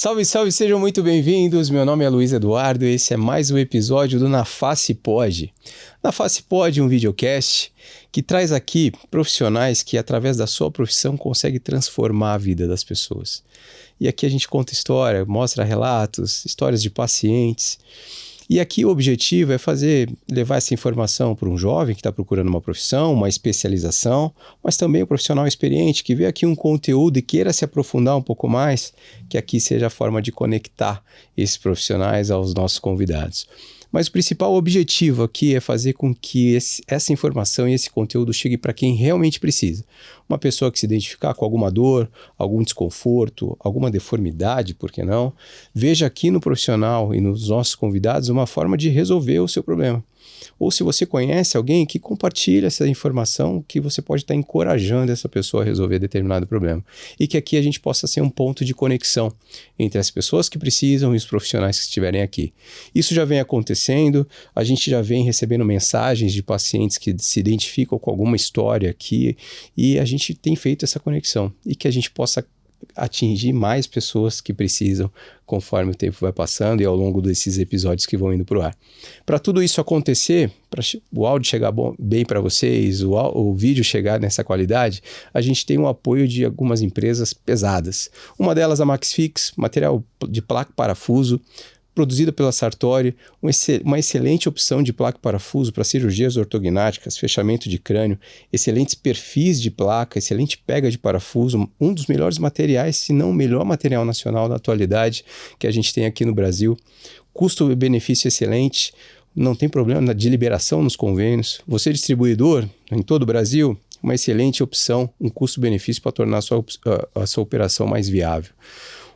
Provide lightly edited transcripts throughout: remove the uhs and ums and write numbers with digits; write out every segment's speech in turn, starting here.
Salve, salve, sejam muito bem-vindos. Meu nome é Luiz Eduardo e esse é mais um episódio do Na Face Pod. Na Face Pod, um videocast que traz aqui profissionais que, através da sua profissão, conseguem transformar a vida das pessoas. E aqui a gente conta história, mostra relatos, histórias de pacientes. E aqui o objetivo é levar essa informação para um jovem que está procurando uma profissão, uma especialização, mas também um profissional experiente que vê aqui um conteúdo e queira se aprofundar um pouco mais, que aqui seja a forma de conectar esses profissionais aos nossos convidados. Mas o principal objetivo aqui é fazer com que essa informação e esse conteúdo chegue para quem realmente precisa. Uma pessoa que se identificar com alguma dor, algum desconforto, alguma deformidade, por que não? Veja aqui no profissional e nos nossos convidados uma forma de resolver o seu problema. Ou se você conhece alguém que compartilha essa informação, que você pode estar encorajando essa pessoa a resolver determinado problema. E que aqui a gente possa ser um ponto de conexão entre as pessoas que precisam e os profissionais que estiverem aqui. Isso já vem acontecendo, a gente já vem recebendo mensagens de pacientes que se identificam com alguma história aqui e a gente tem feito essa conexão e que a gente possa atingir mais pessoas que precisam conforme o tempo vai passando e ao longo desses episódios que vão indo para o ar. Para tudo isso acontecer, para o áudio chegar bem para vocês, o vídeo chegar nessa qualidade, a gente tem o apoio de algumas empresas pesadas. Uma delas a MaxFix, material de placa e parafuso, produzida pela Sartori, uma excelente opção de placa e parafuso para cirurgias ortognáticas, fechamento de crânio, excelentes perfis de placa, excelente pega de parafuso, um dos melhores materiais, se não o melhor material nacional da atualidade que a gente tem aqui no Brasil. Custo-benefício excelente, não tem problema de liberação nos convênios. Você distribuidor em todo o Brasil, uma excelente opção, um custo-benefício para tornar a sua operação mais viável.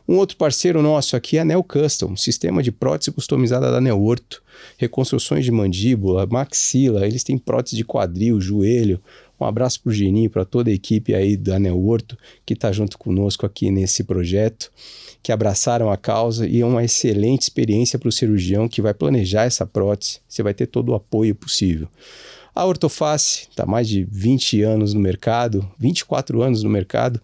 Um outro parceiro nosso aqui é a Neo Custom, sistema de prótese customizada da Neo Orto, reconstruções de mandíbula, maxila, eles têm prótese de quadril, joelho. Um abraço para o Geninho, para toda a equipe aí da Neo Orto que está junto conosco aqui nesse projeto, que abraçaram a causa e é uma excelente experiência para o cirurgião que vai planejar essa prótese, você vai ter todo o apoio possível. A Ortoface está há mais de 20 anos no mercado, 24 anos no mercado,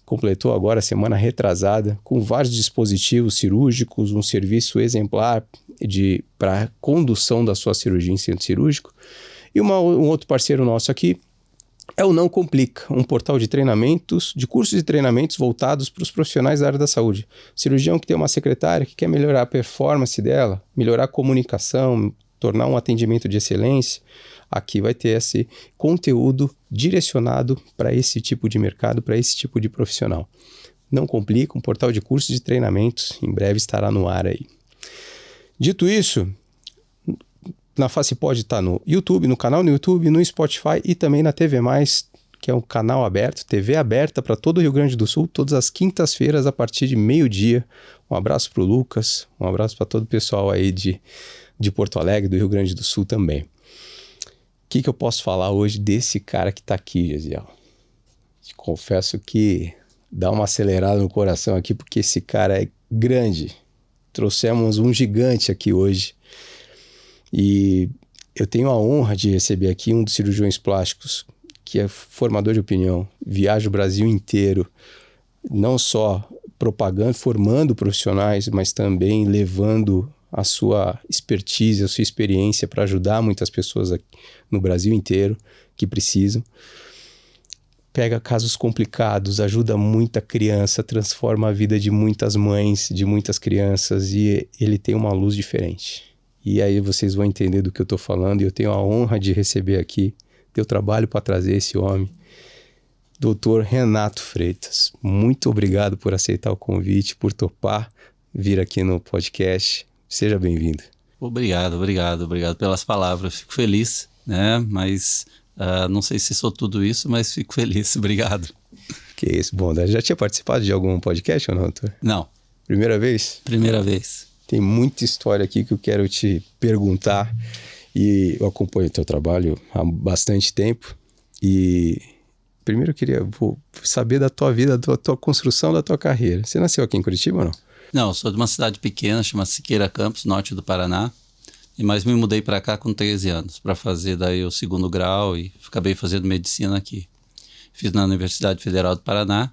completou agora a semana retrasada, com vários dispositivos cirúrgicos, um serviço exemplar para condução da sua cirurgia em centro cirúrgico. E um outro parceiro nosso aqui é o Não Complica, um portal de treinamentos, de cursos e treinamentos voltados para os profissionais da área da saúde. Cirurgião que tem uma secretária que quer melhorar a performance dela, melhorar a comunicação, tornar um atendimento de excelência, aqui vai ter esse conteúdo direcionado para esse tipo de mercado, para esse tipo de profissional. Não Complica, um portal de cursos e treinamentos, em breve estará no ar aí. Dito isso, Na Face Pod está no YouTube, no canal no YouTube, no Spotify e também na TV+, que é um canal aberto, TV aberta para todo o Rio Grande do Sul, todas as quintas-feiras a partir de meio-dia. Um abraço para o Lucas, um abraço para todo o pessoal aí de Porto Alegre, do Rio Grande do Sul também. O que eu posso falar hoje desse cara que está aqui, Gesiel? Te confesso que dá uma acelerada no coração aqui, porque esse cara é grande. Trouxemos um gigante aqui hoje. E eu tenho a honra de receber aqui um dos cirurgiões plásticos, que é formador de opinião, viaja o Brasil inteiro, não só propagando, formando profissionais, mas também levando a sua expertise, a sua experiência para ajudar muitas pessoas aqui no Brasil inteiro que precisam. Pega casos complicados, ajuda muita criança, transforma a vida de muitas mães, de muitas crianças e ele tem uma luz diferente. E aí vocês vão entender do que eu estou falando e eu tenho a honra de receber aqui, deu trabalho para trazer esse homem, Dr. Renato Freitas. Muito obrigado por aceitar o convite, por topar vir aqui no podcast. Seja bem-vindo. Obrigado pelas palavras. Fico feliz, né? Mas não sei se sou tudo isso, mas fico feliz. Obrigado. Que isso, bom. Já tinha participado de algum podcast ou não, doutor? Não. Primeira vez? Primeira vez. Tem muita história aqui que eu quero te perguntar e eu acompanho o teu trabalho há bastante tempo e primeiro eu queria saber da tua vida, da tua construção, da tua carreira. Você nasceu aqui em Curitiba ou não? Não, eu sou de uma cidade pequena, chama Siqueira Campos, norte do Paraná. Mas me mudei para cá com 13 anos, para fazer daí o 2º grau e acabei fazendo medicina aqui. Fiz na Universidade Federal do Paraná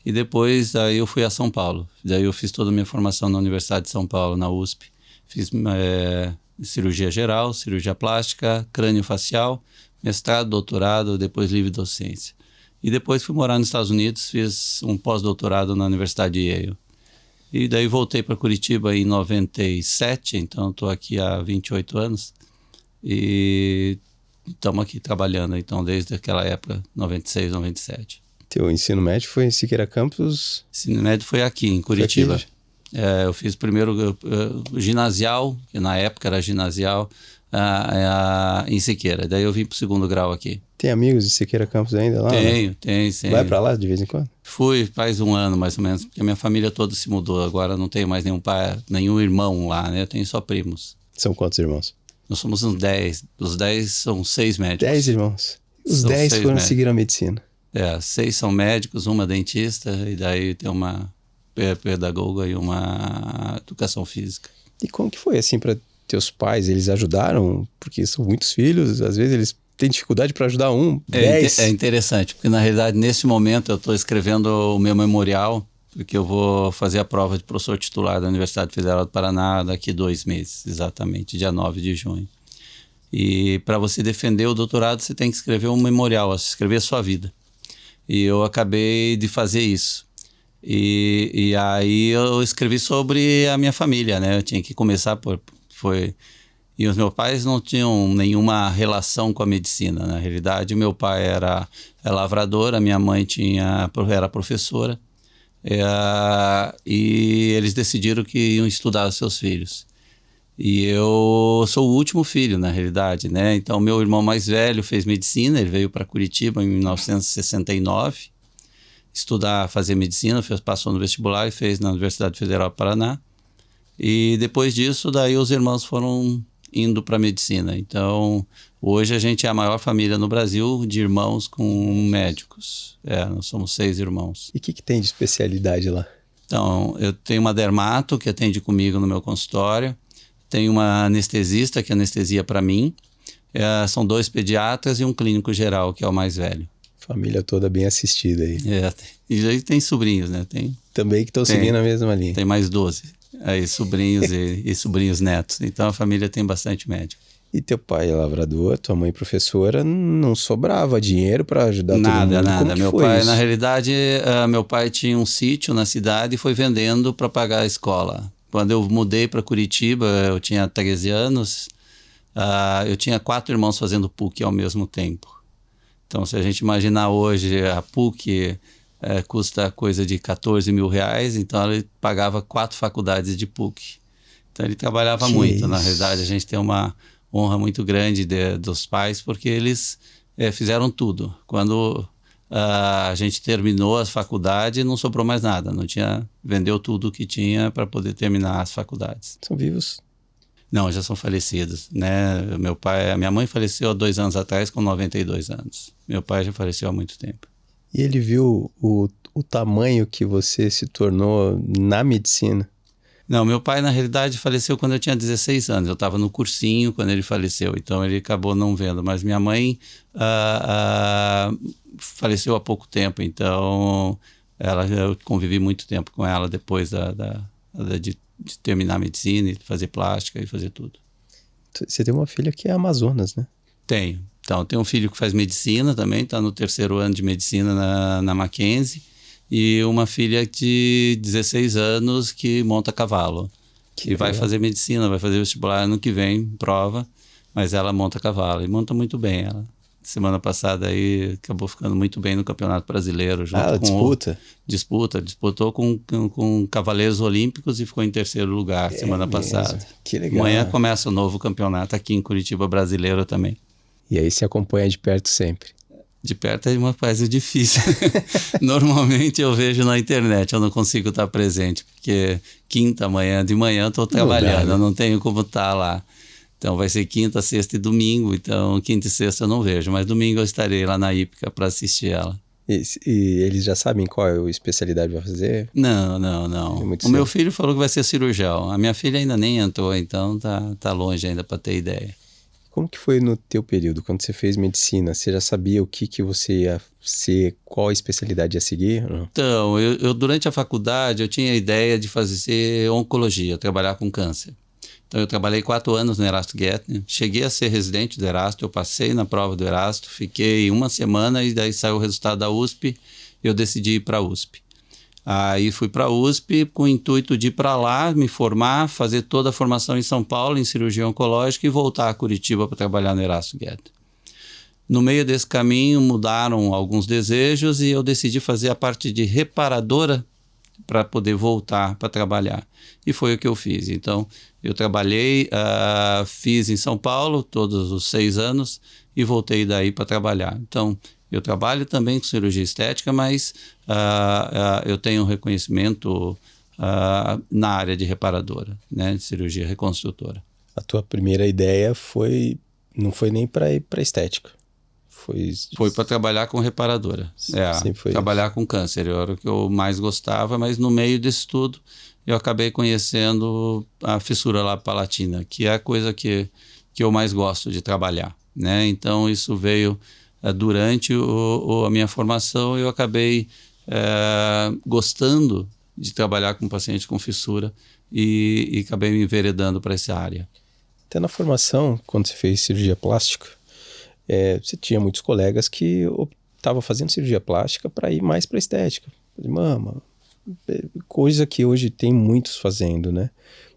E depois aí eu fui a São Paulo. Daí eu fiz toda a minha formação na Universidade de São Paulo, na USP. Fiz cirurgia geral, cirurgia plástica, crânio-facial, mestrado, doutorado, depois livre docência. E depois fui morar nos Estados Unidos, fiz um pós-doutorado na Universidade de Yale. E daí voltei para Curitiba em 97, então estou aqui há 28 anos. E estamos aqui trabalhando, então, desde aquela época, 96, 97. Teu ensino médio foi em Siqueira Campos? Ensino médio foi aqui, em Curitiba. Aqui? Eu fiz primeiro ginasial, que na época era ginasial, em Siqueira. Daí eu vim para o segundo grau aqui. Tem amigos de Siqueira Campos ainda lá? Tenho, sim. Vai para lá de vez em quando? Fui faz um ano, mais ou menos, porque a minha família toda se mudou. Agora não tenho mais nenhum pai, nenhum irmão lá, né? Eu tenho só primos. São quantos irmãos? Nós somos uns 10. Dos 10 são 6 médicos. 10 irmãos. Os 10 foram seguir a medicina. 6 são médicos, uma dentista, e daí tem uma pedagoga e uma educação física. E como que foi assim para teus pais? Eles ajudaram? Porque são muitos filhos, às vezes eles têm dificuldade para ajudar 10. É interessante, porque na realidade nesse momento eu estou escrevendo o meu memorial, porque eu vou fazer a prova de professor titular da Universidade Federal do Paraná daqui 2 meses, exatamente, dia 9 de junho. E para você defender o doutorado, você tem que escrever um memorial, escrever a sua vida. E eu acabei de fazer isso. E aí eu escrevi sobre a minha família, né? Eu tinha que começar E os meus pais não tinham nenhuma relação com a medicina. Na realidade, meu pai era lavrador, a minha mãe era professora. E eles decidiram que iam estudar os seus filhos. E eu sou o último filho, na realidade, né? Então, meu irmão mais velho fez medicina, ele veio para Curitiba em 1969, fazer medicina, passou no vestibular e fez na Universidade Federal do Paraná. E depois disso, daí os irmãos foram indo para medicina. Então, hoje a gente é a maior família no Brasil de irmãos com médicos. Nós somos 6 irmãos. E o que tem de especialidade lá? Então, eu tenho uma dermato que atende comigo no meu consultório. Tem uma anestesista que anestesia para mim. São 2 pediatras e um clínico geral, que é o mais velho. Família toda bem assistida aí. E aí tem sobrinhos, né? Também que estão seguindo a mesma linha. Tem mais 12. Aí sobrinhos e sobrinhos netos. Então a família tem bastante médico. E teu pai é lavrador, tua mãe professora, não sobrava dinheiro para ajudar todo mundo? Nada. Meu pai, isso? Na realidade, meu pai tinha um sítio na cidade e foi vendendo para pagar a escola. Quando eu mudei para Curitiba, eu tinha 13 anos, eu tinha 4 irmãos fazendo PUC ao mesmo tempo. Então, se a gente imaginar hoje, a PUC custa coisa de 14 mil reais, então ele pagava 4 faculdades de PUC. Então, ele trabalhava muito. Na realidade, a gente tem uma honra muito grande dos pais, porque eles fizeram tudo. Quando a gente terminou as faculdades, não sobrou mais nada. Vendeu tudo o que tinha para poder terminar as faculdades. São vivos? Não, já são falecidos, né? Minha mãe faleceu há 2 anos atrás, com 92 anos. Meu pai já faleceu há muito tempo. E ele viu o tamanho que você se tornou na medicina? Não, meu pai, na realidade, faleceu quando eu tinha 16 anos. Eu estava no cursinho quando ele faleceu, então ele acabou não vendo. Mas minha mãe faleceu há pouco tempo, então eu convivi muito tempo com ela depois de terminar a medicina, e fazer plástica e fazer tudo. Você tem uma filha que é Amazonas, né? Tenho. Então, tenho um filho que faz medicina também, está no 3º ano de medicina na Mackenzie, e uma filha de 16 anos que monta cavalo. E vai fazer medicina, vai fazer vestibular ano que vem, prova, mas ela monta cavalo e monta muito bem. Ela, semana passada aí, acabou ficando muito bem no Campeonato Brasileiro. Ela disputou com cavaleiros olímpicos e ficou em 3º lugar semana passada. Que legal. Amanhã começa o novo campeonato aqui em Curitiba, brasileiro também. E aí se acompanha de perto sempre? De perto é uma coisa difícil. Normalmente eu vejo na internet, eu não consigo estar presente, porque de manhã eu estou trabalhando, eu não tenho como estar lá. Então vai ser quinta, sexta e domingo, então quinta e sexta eu não vejo, mas domingo eu estarei lá na Hípica para assistir ela. E eles já sabem qual especialidade vai fazer? Não. Meu filho falou que vai ser cirurgião, a minha filha ainda nem entrou, então tá longe ainda para ter ideia. Como que foi no teu período, quando você fez medicina? Você já sabia o que você ia ser, qual a especialidade ia seguir? Não? Então, eu durante a faculdade, eu tinha a ideia de fazer oncologia, trabalhar com câncer. Então, eu trabalhei 4 anos no Erasto Guettner, cheguei a ser residente do Erasto, eu passei na prova do Erasto, fiquei 1 semana e daí saiu o resultado da USP, eu decidi ir para a USP. Aí fui para a USP com o intuito de ir para lá, me formar, fazer toda a formação em São Paulo, em cirurgia oncológica e voltar a Curitiba para trabalhar no Erasto Guettner. No meio desse caminho mudaram alguns desejos e eu decidi fazer a parte de reparadora para poder voltar para trabalhar. E foi o que eu fiz. Então, eu trabalhei, fiz em São Paulo todos os 6 anos e voltei daí para trabalhar. Então, eu trabalho também com cirurgia estética, mas eu tenho um reconhecimento na área de reparadora, né, de cirurgia reconstrutora. A tua primeira ideia não foi nem para ir para estética. Foi para trabalhar com reparadora. Trabalhar com câncer, era o que eu mais gostava, mas no meio disso tudo eu acabei conhecendo a fissura labopalatina, que é a coisa que eu mais gosto de trabalhar, né? Então isso veio durante a minha formação, eu acabei gostando de trabalhar com pacientes com fissura e acabei me enveredando para essa área. Até na formação, quando você fez cirurgia plástica, você tinha muitos colegas que estavam fazendo cirurgia plástica para ir mais para estética. Mama, coisa que hoje tem muitos fazendo, né?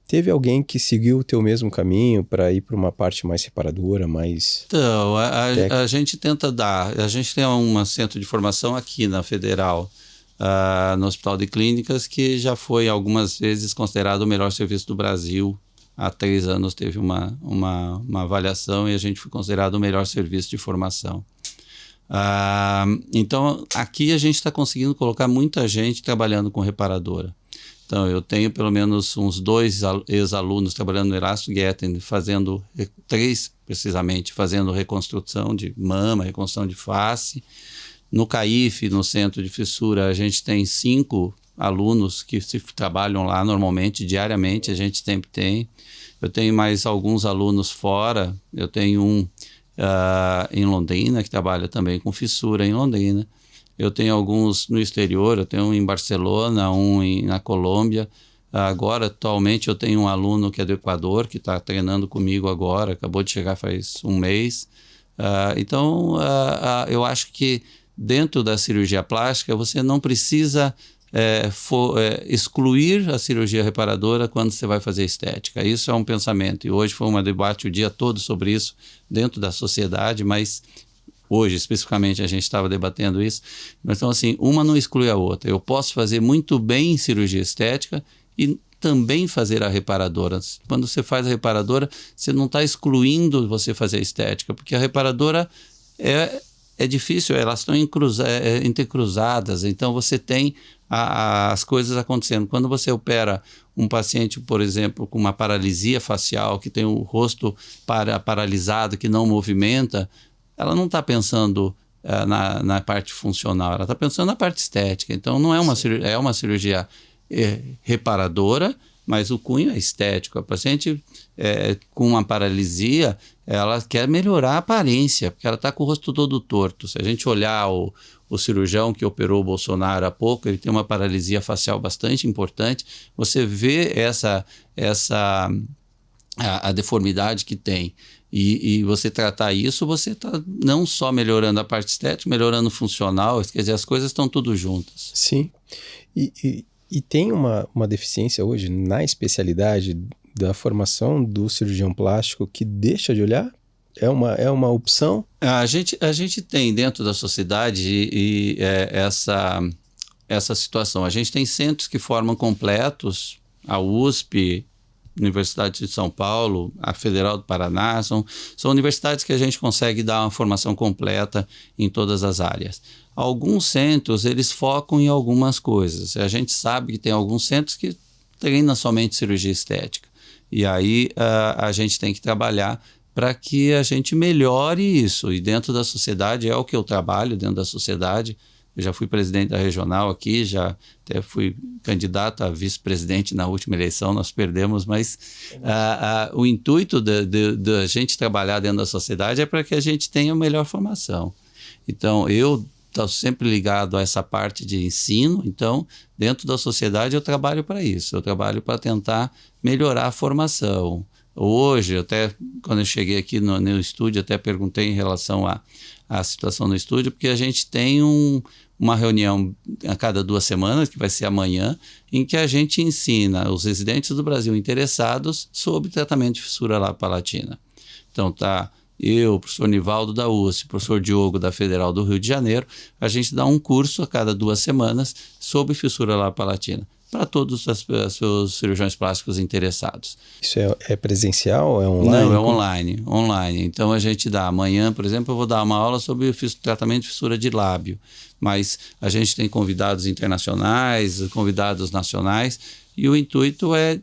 Teve alguém que seguiu o teu mesmo caminho para ir para uma parte mais reparadora, mais... Então, a gente tenta dar... A gente tem um centro de formação aqui na Federal, no Hospital de Clínicas, que já foi algumas vezes considerado o melhor serviço do Brasil. Há 3 anos teve uma avaliação e a gente foi considerado o melhor serviço de formação. Então, aqui a gente está conseguindo colocar muita gente trabalhando com reparadora. Então, eu tenho pelo menos uns 2 ex-alunos trabalhando no Erasto Guettner, 3 precisamente, fazendo reconstrução de mama, reconstrução de face. No CAIF, no Centro de Fissura, a gente tem 5 alunos que trabalham lá normalmente, diariamente, a gente sempre tem. Eu tenho mais alguns alunos fora, eu tenho um em Londrina, que trabalha também com fissura em Londrina. Eu tenho alguns no exterior, eu tenho um em Barcelona, na Colômbia. Agora, atualmente, eu tenho um aluno que é do Equador, que está treinando comigo agora, acabou de chegar faz 1 mês. Então, eu acho que dentro da cirurgia plástica, você não precisa excluir a cirurgia reparadora quando você vai fazer estética. Isso é um pensamento. E hoje foi um debate o dia todo sobre isso dentro da sociedade, mas... Hoje, especificamente, a gente estava debatendo isso. Então, assim, uma não exclui a outra. Eu posso fazer muito bem cirurgia estética e também fazer a reparadora. Quando você faz a reparadora, você não está excluindo você fazer a estética, porque a reparadora é difícil, elas estão intercruzadas, então você tem as coisas acontecendo. Quando você opera um paciente, por exemplo, com uma paralisia facial, que tem o rosto paralisado, que não movimenta, ela não está pensando na parte funcional, ela está pensando na parte estética. Então, não é uma cirurgia reparadora, mas o cunho é estético. A paciente com uma paralisia, ela quer melhorar a aparência, porque ela está com o rosto todo torto. Se a gente olhar o cirurgião que operou o Bolsonaro há pouco, ele tem uma paralisia facial bastante importante. Você vê a deformidade que tem. E você tratar isso, você está não só melhorando a parte estética, melhorando o funcional, quer dizer, as coisas estão tudo juntas. Sim, e tem uma deficiência hoje na especialidade da formação do cirurgião plástico que deixa de olhar? É uma opção? A gente tem dentro da sociedade essa situação. A gente tem centros que formam completos, a USP, Universidade de São Paulo, a Federal do Paraná, são universidades que a gente consegue dar uma formação completa em todas as áreas. Alguns centros, eles focam em algumas coisas. A gente sabe que tem alguns centros que treinam somente cirurgia estética. E aí a gente tem que trabalhar para que a gente melhore isso. E dentro da sociedade, é o que eu trabalho dentro da sociedade, Eu já fui presidente da regional aqui, já até fui candidato a vice-presidente na última eleição, nós perdemos, mas o intuito da gente trabalhar dentro da sociedade é para que a gente tenha melhor formação. Então, eu estou sempre ligado a essa parte de ensino, então, dentro da sociedade eu trabalho para isso, eu trabalho para tentar melhorar a formação. Hoje, até quando eu cheguei aqui no estúdio, até perguntei em relação à situação no estúdio, porque a gente tem uma reunião a cada 2 semanas, que vai ser amanhã, em que a gente ensina os residentes do Brasil interessados sobre tratamento de fissura lábio-palatina. Então, eu, o professor Nivaldo da USP, o professor Diogo da Federal do Rio de Janeiro, a gente dá um curso a cada 2 semanas sobre fissura lábio-palatina para todos os cirurgiões plásticos interessados. Isso é presencial? É online? Não, é online. Então a gente dá amanhã, por exemplo, eu vou dar uma aula sobre tratamento de fissura de lábio, mas a gente tem convidados internacionais, convidados nacionais, e o intuito é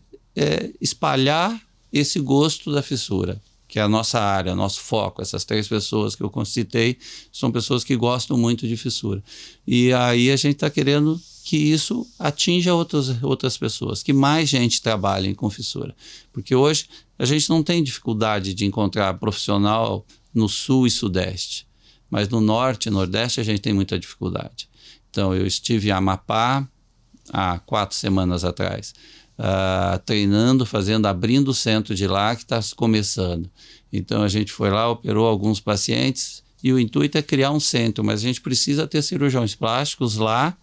espalhar esse gosto da fissura, que é a nossa área, nosso foco. Essas 3 pessoas que eu citei são pessoas que gostam muito de fissura. E aí a gente está querendo que isso atinja outras pessoas, que mais gente trabalhe com fissura. Porque hoje a gente não tem dificuldade de encontrar profissional no sul e sudeste, mas no norte e nordeste a gente tem muita dificuldade. Então eu estive em Amapá há 4 semanas atrás, treinando, abrindo o centro de lá que está começando. Então a gente foi lá, operou alguns pacientes e o intuito é criar um centro, mas a gente precisa ter cirurgiões plásticos lá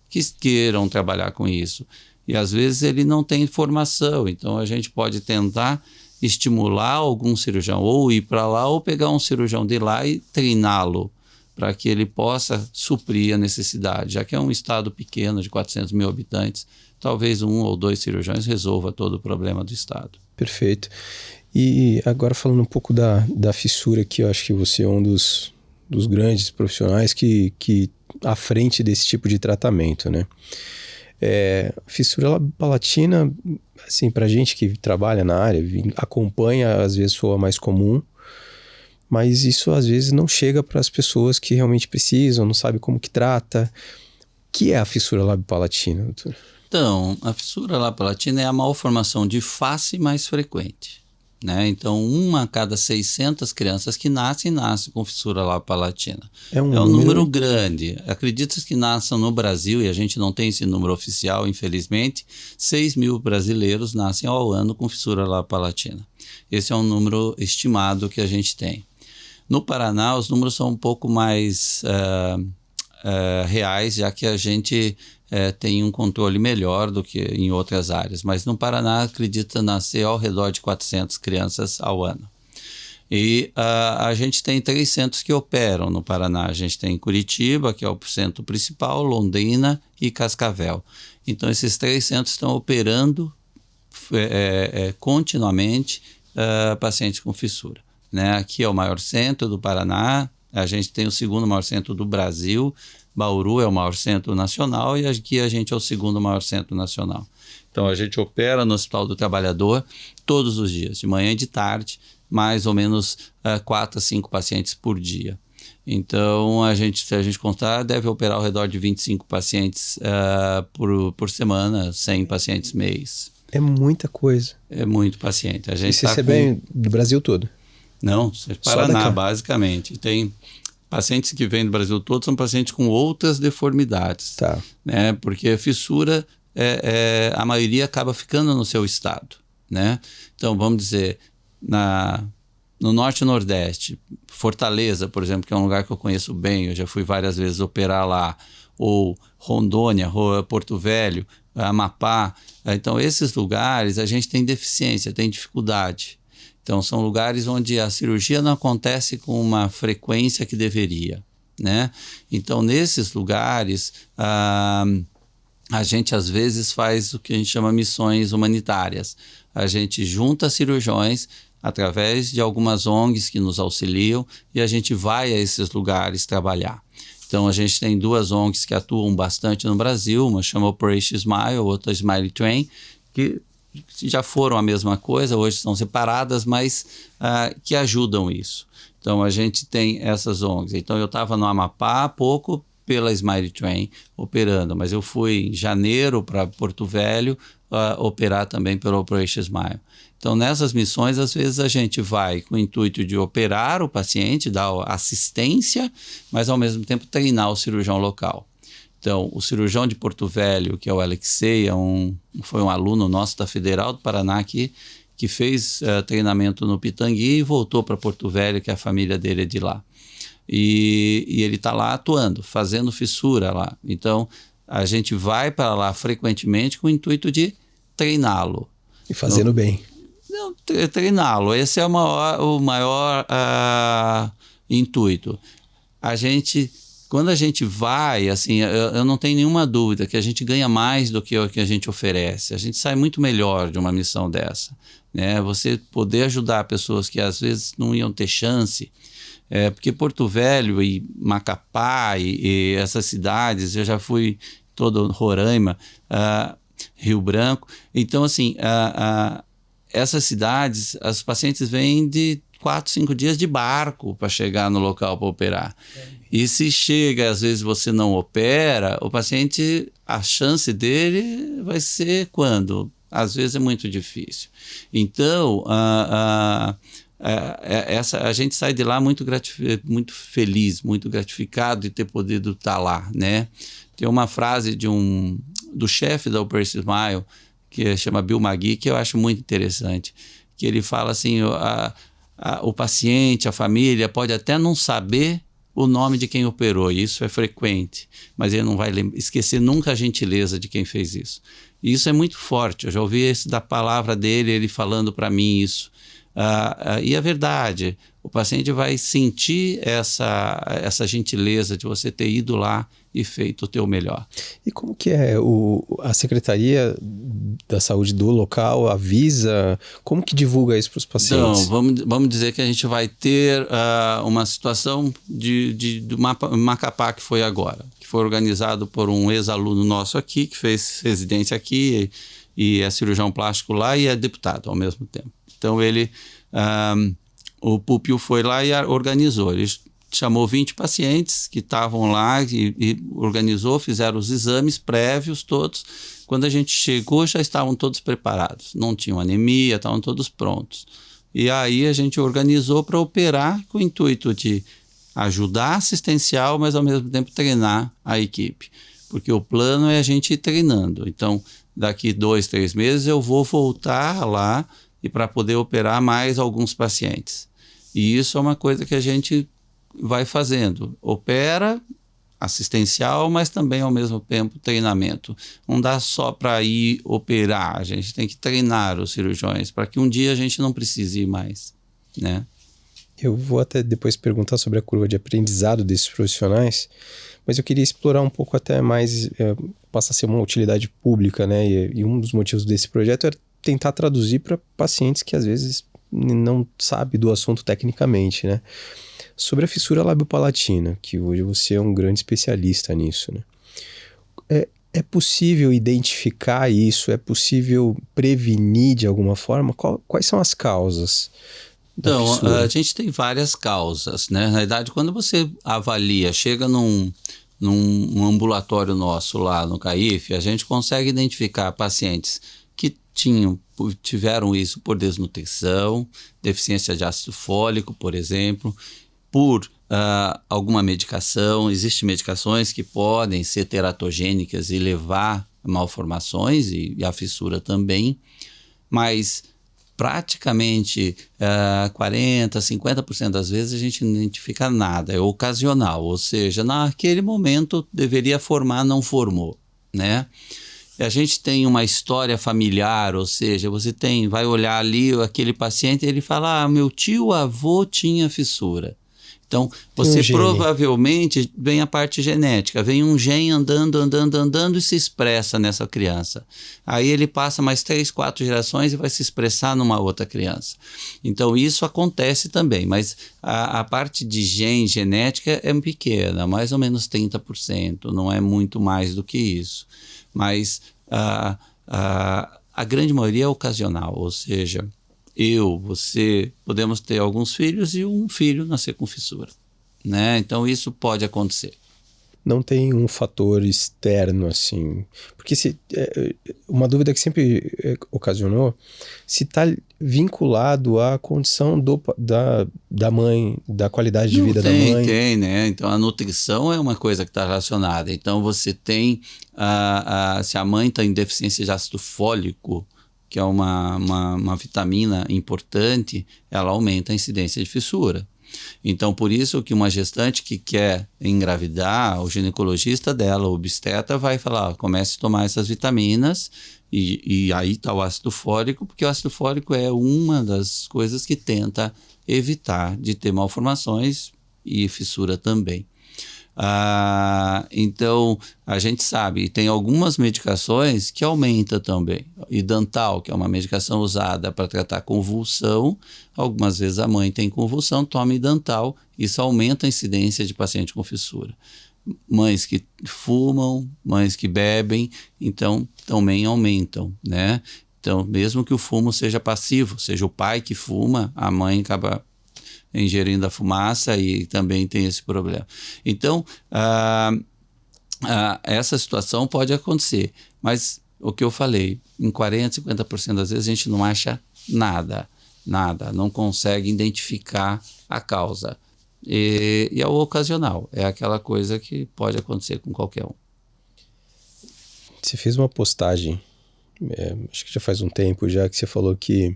que queiram trabalhar com isso. E às vezes ele não tem formação, então a gente pode tentar estimular algum cirurgião, ou ir para lá, ou pegar um cirurgião de lá e treiná-lo, para que ele possa suprir a necessidade. Já que é um estado pequeno, de 400 mil habitantes, talvez 1 ou 2 cirurgiões resolva todo o problema do estado. Perfeito. E agora falando um pouco da fissura aqui, eu acho que você é um dos grandes profissionais que à frente desse tipo de tratamento, né? Fissura lábio-palatina, assim, pra gente que trabalha na área, acompanha, às vezes soa mais comum, mas isso às vezes não chega para as pessoas que realmente precisam, não sabe como que trata. O que é a fissura lábio-palatina, doutor? Então, a fissura lábio-palatina é a malformação de face mais frequente, né? Então, 1 a cada 600 crianças que nascem com fissura lábio-palatina. É um número grande. Acredita-se que nasçam no Brasil, e a gente não tem esse número oficial, infelizmente, 6 mil brasileiros nascem ao ano com fissura lábio-palatina. Esse é um número estimado que a gente tem. No Paraná, os números são um pouco mais reais, já que a gente tem um controle melhor do que em outras áreas. Mas no Paraná, acredita nascer ao redor de 400 crianças ao ano. E a gente tem 3 centros que operam no Paraná. A gente tem Curitiba, que é o centro principal, Londrina e Cascavel. Então, esses 3 centros estão operando continuamente pacientes com fissura, né? Aqui é o maior centro do Paraná, a gente tem o 2º maior centro do Brasil, Bauru é o maior centro nacional e aqui a gente é o 2º maior centro nacional. Então a gente opera no Hospital do Trabalhador todos os dias, de manhã e de tarde, mais ou menos 4 a 5 pacientes por dia. Então, se a gente contar, deve operar ao redor de 25 pacientes por semana, 100 pacientes mês. É muita coisa. É muito paciente. A gente você recebe do Brasil todo? Não, Paraná, basicamente. Tem pacientes que vêm do Brasil todo, são pacientes com outras deformidades. Tá. Né? Porque a fissura, a maioria acaba ficando no seu estado. Né? Então, vamos dizer, no Norte e Nordeste, Fortaleza, por exemplo, que é um lugar que eu conheço bem, eu já fui várias vezes operar lá, ou Rondônia, Porto Velho, Amapá. Então, esses lugares a gente tem deficiência, tem dificuldade. Então, são lugares onde a cirurgia não acontece com uma frequência que deveria, né? Então, nesses lugares, a gente às vezes faz o que a gente chama missões humanitárias. A gente junta cirurgiões através de algumas ONGs que nos auxiliam e a gente vai a esses lugares trabalhar. Então, a gente tem 2 ONGs que atuam bastante no Brasil, uma chama Operation Smile, outra Smile Train, que já foram a mesma coisa, hoje são separadas, mas que ajudam isso. Então, a gente tem essas ONGs. Então, eu estava no Amapá há pouco, pela Smile Train operando, mas eu fui em janeiro para Porto Velho operar também pelo Operation Smile. Então, nessas missões, às vezes a gente vai com o intuito de operar o paciente, dar assistência, mas ao mesmo tempo treinar o cirurgião local. Então, o cirurgião de Porto Velho, que é o Alexei, foi um aluno nosso da Federal do Paraná aqui, que fez treinamento no Pitangui e voltou para Porto Velho, que a família dele é de lá. E ele está lá atuando, fazendo fissura lá. Então, a gente vai para lá frequentemente com o intuito de treiná-lo. E fazendo bem. Não, treiná-lo. Esse é o maior intuito. Quando a gente vai, assim, eu não tenho nenhuma dúvida que a gente ganha mais do que o que a gente oferece. A gente sai muito melhor de uma missão dessa, né? Você poder ajudar pessoas que às vezes não iam ter chance, porque Porto Velho e Macapá e essas cidades, eu já fui todo Roraima, Rio Branco. Então, assim, essas cidades, os pacientes vêm de 4, 5 dias de barco para chegar no local para operar. E se chega, às vezes você não opera, o paciente, a chance dele vai ser quando? Às vezes é muito difícil. Então, a gente sai de lá muito feliz, muito gratificado de ter podido estar lá, né? Tem uma frase do chefe da Operation Smile, que chama Bill Magui, que eu acho muito interessante, que ele fala assim, o paciente, a família pode até não saber o nome de quem operou, e isso é frequente, mas ele não vai esquecer nunca a gentileza de quem fez isso. E isso é muito forte, eu já ouvi isso da palavra dele, ele falando para mim isso. E a verdade, o paciente vai sentir essa gentileza de você ter ido lá e feito o teu melhor. E como que é a Secretaria da Saúde do local avisa, como que divulga isso para os pacientes? Então, vamos dizer que a gente vai ter uma situação do Macapá que foi agora, que foi organizado por um ex-aluno nosso aqui, que fez residência aqui e é cirurgião plástico lá e é deputado ao mesmo tempo. Então, o Púpio foi lá e organizou. Ele chamou 20 pacientes que estavam lá e organizou, fizeram os exames prévios todos. Quando a gente chegou, já estavam todos preparados. Não tinham anemia, estavam todos prontos. E aí a gente organizou para operar com o intuito de ajudar assistencial, mas ao mesmo tempo treinar a equipe. Porque o plano é a gente ir treinando. Então, daqui 2, 3 meses eu vou voltar lá e para poder operar mais alguns pacientes. E isso é uma coisa que a gente vai fazendo. Opera assistencial, mas também ao mesmo tempo treinamento. Não dá só para ir operar, a gente tem que treinar os cirurgiões para que um dia a gente não precise ir mais, né? Eu vou até depois perguntar sobre a curva de aprendizado desses profissionais, mas eu queria explorar um pouco até mais, passa a ser uma utilidade pública, né? E um dos motivos desse projeto é tentar traduzir para pacientes que às vezes não sabem do assunto tecnicamente, né? Sobre a fissura labiopalatina, que hoje você é um grande especialista nisso, né? É possível identificar isso? É possível prevenir de alguma forma? Quais são as causas da fissura? A gente tem várias causas, né? Na verdade, quando você avalia, chega num ambulatório nosso lá no CAIF, a gente consegue identificar pacientes que tiveram isso por desnutrição, deficiência de ácido fólico, por exemplo, por alguma medicação. Existem medicações que podem ser teratogênicas e levar a malformações e a fissura também, mas praticamente 40%, 50% das vezes a gente não identifica nada, é ocasional, ou seja, naquele momento deveria formar, não formou, né? A gente tem uma história familiar, ou seja, vai olhar ali aquele paciente e ele fala, meu tio-avô tinha fissura. Então, você provavelmente vem a parte genética, vem um gene andando e se expressa nessa criança. Aí ele passa mais 3, 4 gerações e vai se expressar numa outra criança. Então, isso acontece também, mas a parte de genética é pequena, mais ou menos 30%, não é muito mais do que isso. Mas a grande maioria é ocasional, ou seja, você, podemos ter alguns filhos e um filho nascer com fissura, né? Então isso pode acontecer. não tem um fator externo, assim? Porque uma dúvida que sempre ocasionou, se está vinculado à condição da mãe, da qualidade de vida da mãe. Tem, né? Então, a nutrição é uma coisa que está relacionada. Então, você tem, se a mãe está em deficiência de ácido fólico, que é uma vitamina importante, ela aumenta a incidência de fissura. Então, por isso que uma gestante que quer engravidar, o ginecologista dela, o obstetra, vai falar, comece a tomar essas vitaminas e aí está o ácido fólico, porque o ácido fólico é uma das coisas que tenta evitar de ter malformações e fissura também. Então, a gente sabe, tem algumas medicações que aumentam também. Idantal, que é uma medicação usada para tratar convulsão, algumas vezes a mãe tem convulsão, toma Idantal, isso aumenta a incidência de paciente com fissura. Mães que fumam, mães que bebem, então também aumentam, né? Então, mesmo que o fumo seja passivo, seja o pai que fuma, a mãe acaba ingerindo a fumaça e também tem esse problema. Então, essa situação pode acontecer, mas o que eu falei, em 40%, 50% das vezes a gente não acha nada, não consegue identificar a causa. E é o ocasional, é aquela coisa que pode acontecer com qualquer um. Você fez uma postagem, acho que já faz um tempo já, que você falou que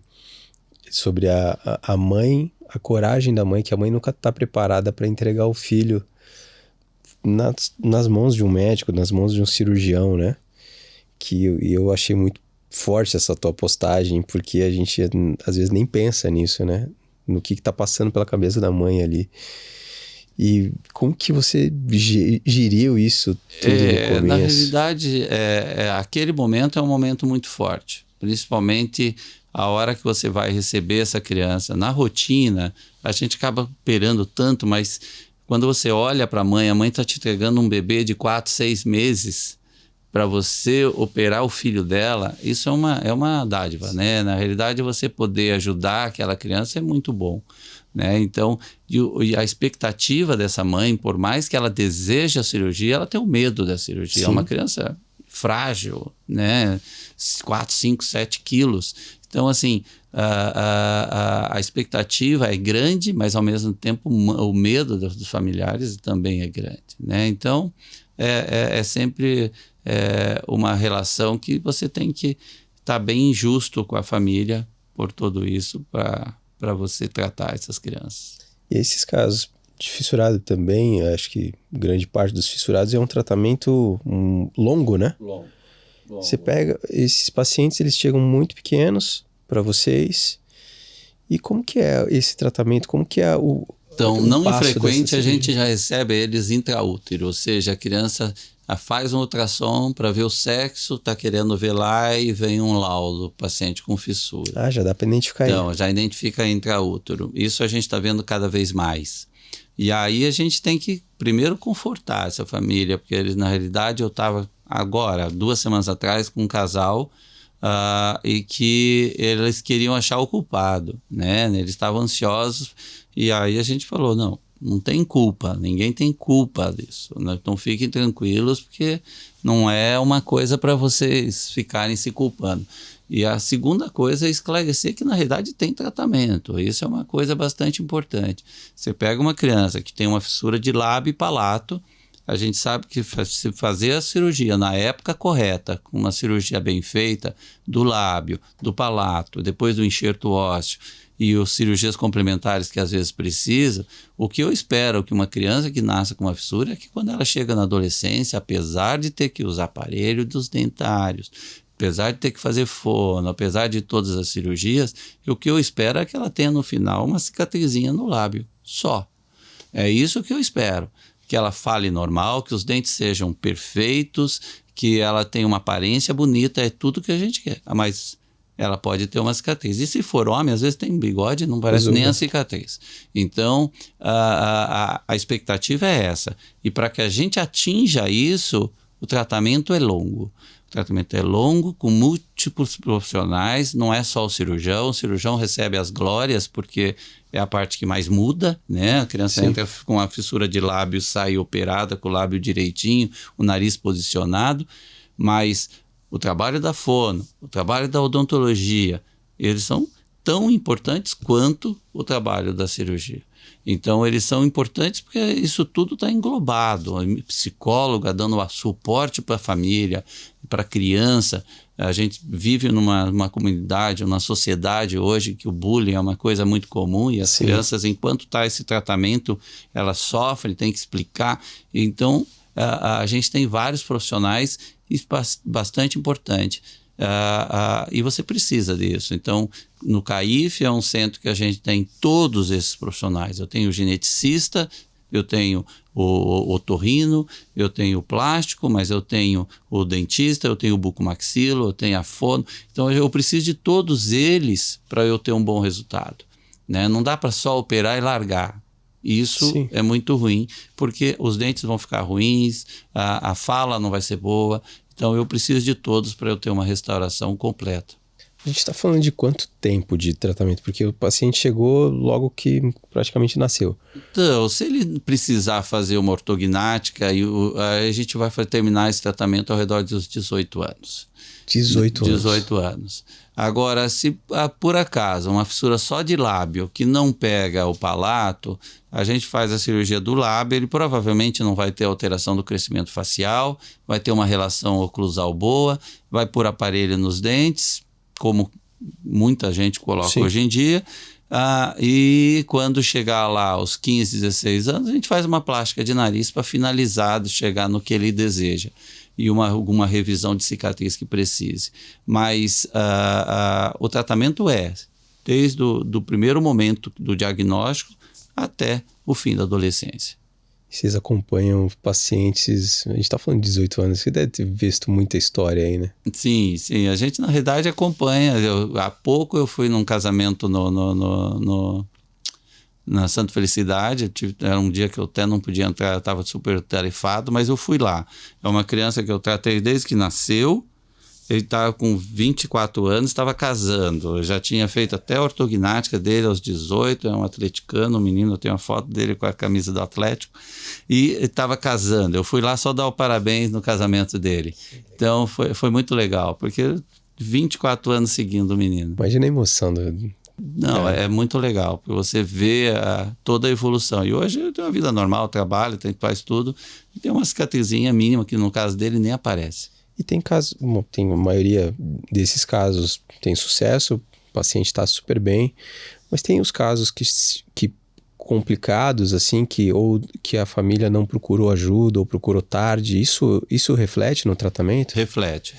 sobre a mãe, a coragem da mãe, que a mãe nunca está preparada para entregar o filho nas mãos de um médico, nas mãos de um cirurgião, né? Que eu achei muito forte essa tua postagem, porque a gente às vezes nem pensa nisso, né? No que está passando pela cabeça da mãe ali. E como que você geriu isso tudo no começo? Na realidade, aquele momento é um momento muito forte, principalmente a hora que você vai receber essa criança. Na rotina, a gente acaba operando tanto, mas quando você olha para a mãe está te entregando um bebê de 4, 6 meses para você operar o filho dela, isso é uma dádiva, né? Na realidade, você poder ajudar aquela criança é muito bom, né? Então, e a expectativa dessa mãe, por mais que ela deseje a cirurgia, ela tem o medo da cirurgia. Sim. É uma criança frágil, né? 4, 5, 7 quilos. Então, assim, a expectativa é grande, mas, ao mesmo tempo, o medo dos familiares também é grande, né? Então, é sempre uma relação que você tem que estar bem justo com a família por tudo isso para você tratar essas crianças. E esses casos de fissurado também, acho que grande parte dos fissurados é um tratamento longo, né? Longo. Você pega esses pacientes, eles chegam muito pequenos para vocês. E como que é esse tratamento? Como que é Então, não infrequente, a gente já recebe eles intraútero, ou seja, a criança faz um ultrassom para ver o sexo, está querendo ver lá e vem um laudo, paciente com fissura. Já dá para identificar. Então, já identifica intraútero. Isso a gente está vendo cada vez mais. E aí a gente tem que primeiro confortar essa família, porque eles, na realidade, eu estava agora, 2 semanas atrás, com um casal e que eles queriam achar o culpado, né? Eles estavam ansiosos e aí a gente falou, não tem culpa, ninguém tem culpa disso, né? Então fiquem tranquilos, porque não é uma coisa para vocês ficarem se culpando. E a segunda coisa é esclarecer que na realidade tem tratamento. Isso é uma coisa bastante importante. Você pega uma criança que tem uma fissura de lábio e palato, a gente sabe que se fazer a cirurgia na época correta, com uma cirurgia bem feita, do lábio, do palato, depois do enxerto ósseo e as cirurgias complementares que às vezes precisa, o que eu espero que uma criança que nasça com uma fissura é que quando ela chega na adolescência, apesar de ter que usar aparelho dos dentários, apesar de ter que fazer fono, apesar de todas as cirurgias, o que eu espero é que ela tenha no final uma cicatrizinha no lábio, só. É isso que eu espero. Que ela fale normal, que os dentes sejam perfeitos, que ela tenha uma aparência bonita, é tudo que a gente quer. Mas ela pode ter uma cicatriz. E se for homem, às vezes tem bigode, não parece nem a cicatriz. Então, a expectativa é essa. E para que a gente atinja isso, o tratamento é longo. O tratamento é longo, com múltiplos profissionais, não é só o cirurgião recebe as glórias, porque é a parte que mais muda, né? A criança entra com a fissura de lábio, sai operada com o lábio direitinho, o nariz posicionado, mas o trabalho da fono, o trabalho da odontologia, eles são tão importantes quanto o trabalho da cirurgia. Então, eles são importantes porque isso tudo está englobado. A psicóloga dando suporte para a família, para a criança. A gente vive numa comunidade, numa sociedade hoje que o bullying é uma coisa muito comum e as crianças, enquanto está esse tratamento, elas sofrem, tem que explicar. Então, a gente tem vários profissionais bastante importantes. E você precisa disso. Então, no CAIF é um centro que a gente tem todos esses profissionais. Eu tenho o geneticista, eu tenho o otorrino, eu tenho o plástico, mas eu tenho o dentista, eu tenho o bucomaxilo, eu tenho a fono. Então, eu preciso de todos eles para eu ter um bom resultado, né? Não dá para só operar e largar. Isso é muito ruim, porque os dentes vão ficar ruins, a fala não vai ser boa. Então, eu preciso de todos para eu ter uma restauração completa. A gente está falando de quanto tempo de tratamento? Porque o paciente chegou logo que praticamente nasceu. Então, se ele precisar fazer uma ortognática, a gente vai terminar esse tratamento ao redor dos 18 anos. 18 anos. Agora, se por acaso uma fissura só de lábio que não pega o palato, a gente faz a cirurgia do lábio, ele provavelmente não vai ter alteração do crescimento facial, vai ter uma relação oclusal boa, vai pôr aparelho nos dentes, como muita gente coloca hoje em dia. E quando chegar lá aos 15, 16 anos, a gente faz uma plástica de nariz para finalizar, chegar no que ele deseja. E alguma revisão de cicatriz que precise. Mas o tratamento desde o primeiro momento do diagnóstico até o fim da adolescência. Vocês acompanham pacientes, a gente está falando de 18 anos, você deve ter visto muita história aí, né? Sim, a gente na realidade acompanha. Há pouco eu fui num casamento na Santa Felicidade, era um dia que eu até não podia entrar, estava super tarefado, mas eu fui lá. É uma criança que eu tratei desde que nasceu, ele estava com 24 anos, estava casando, eu já tinha feito até a ortognática dele aos 18, é um atleticano, um menino, eu tenho uma foto dele com a camisa do Atlético, e estava casando. Eu fui lá só dar o parabéns no casamento dele. Então foi muito legal, porque 24 anos seguindo o menino. Imagina a emoção Não, é muito legal, porque você vê toda a evolução. E hoje eu tenho uma vida normal, trabalho, faz tudo, e tem uma cicatrizinha mínima que no caso dele nem aparece. E tem casos, tem a maioria desses casos tem sucesso, o paciente está super bem, mas tem os casos que complicados, assim, que a família não procurou ajuda ou procurou tarde. Isso reflete no tratamento? Reflete.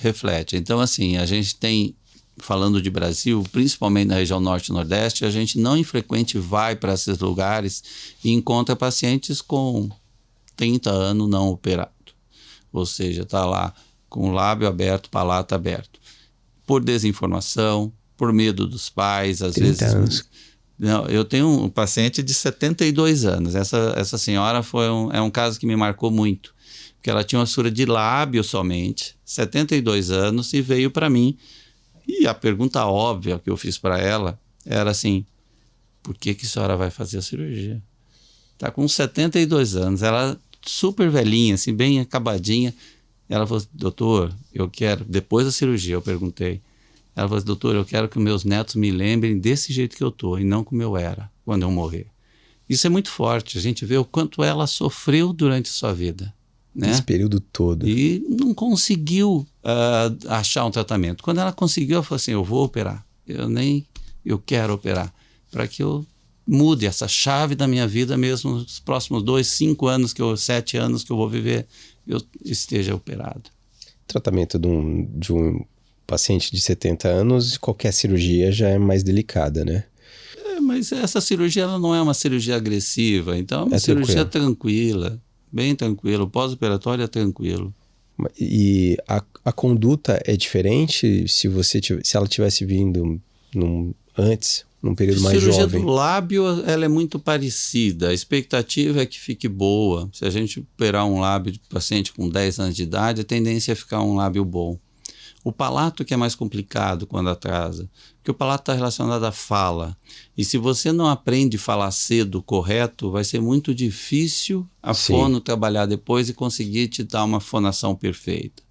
Então, assim, a gente tem, falando de Brasil, principalmente na região norte e nordeste, a gente não infrequente vai para esses lugares e encontra pacientes com 30 anos não operado. Ou seja, está lá com o lábio aberto, palato aberto. Por desinformação, por medo dos pais, às 30 vezes... anos. Não, eu tenho um paciente de 72 anos. Essa senhora é um caso que me marcou muito. Porque ela tinha uma fissura de lábio somente, 72 anos, e veio para mim. E a pergunta óbvia que eu fiz para ela era assim: por que a senhora vai fazer a cirurgia? Está com 72 anos, ela super velhinha, assim, bem acabadinha. Ela falou: doutor, eu quero... Depois da cirurgia eu perguntei. Ela falou: doutor, eu quero que meus netos me lembrem desse jeito que eu estou e não como eu era quando eu morrer. Isso é muito forte. A gente vê o quanto ela sofreu durante a sua vida, né? Esse período todo. E não conseguiu achar um tratamento. Quando ela conseguiu, ela falou assim: eu vou operar. Eu quero operar. Para que eu mude essa chave da minha vida mesmo nos próximos 2, 5 anos, 7 anos que eu vou viver, eu esteja operado. Tratamento de um paciente de 70 anos, qualquer cirurgia já é mais delicada, né? Mas essa cirurgia ela não é uma cirurgia agressiva, então é uma cirurgia tranquila, bem tranquilo. O pós-operatório é tranquilo. E a conduta é diferente se ela tivesse vindo antes, num período mais jovem? A cirurgia do lábio ela é muito parecida. A expectativa é que fique boa. Se a gente operar um lábio de paciente com 10 anos de idade, a tendência é ficar um lábio bom. O palato que é mais complicado quando atrasa, porque o palato está relacionado à fala. E se você não aprende a falar cedo correto, vai ser muito difícil a fono trabalhar depois e conseguir te dar uma fonação perfeita.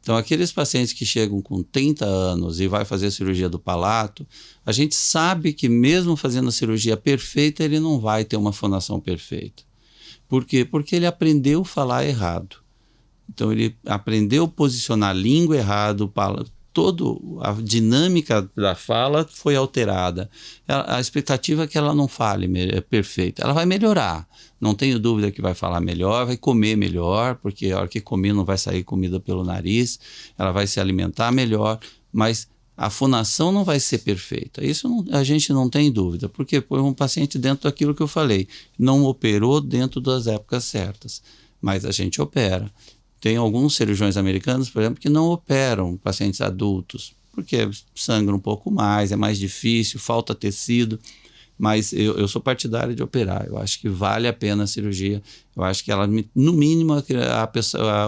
Então, aqueles pacientes que chegam com 30 anos e vai fazer a cirurgia do palato, a gente sabe que mesmo fazendo a cirurgia perfeita, ele não vai ter uma fonação perfeita. Por quê? Porque ele aprendeu a falar errado. Então, ele aprendeu a posicionar a língua errado, toda a dinâmica da fala foi alterada. A expectativa é que ela não fale perfeito. Ela vai melhorar. Não tenho dúvida que vai falar melhor, vai comer melhor, porque a hora que comer não vai sair comida pelo nariz, ela vai se alimentar melhor, mas a fonação não vai ser perfeita. Isso a gente não tem dúvida, porque foi um paciente dentro daquilo que eu falei, não operou dentro das épocas certas, mas a gente opera. Tem alguns cirurgiões americanos, por exemplo, que não operam pacientes adultos, porque sangra um pouco mais, é mais difícil, falta tecido, mas eu sou partidário de operar. Eu acho que vale a pena a cirurgia. Eu acho que ela, no mínimo,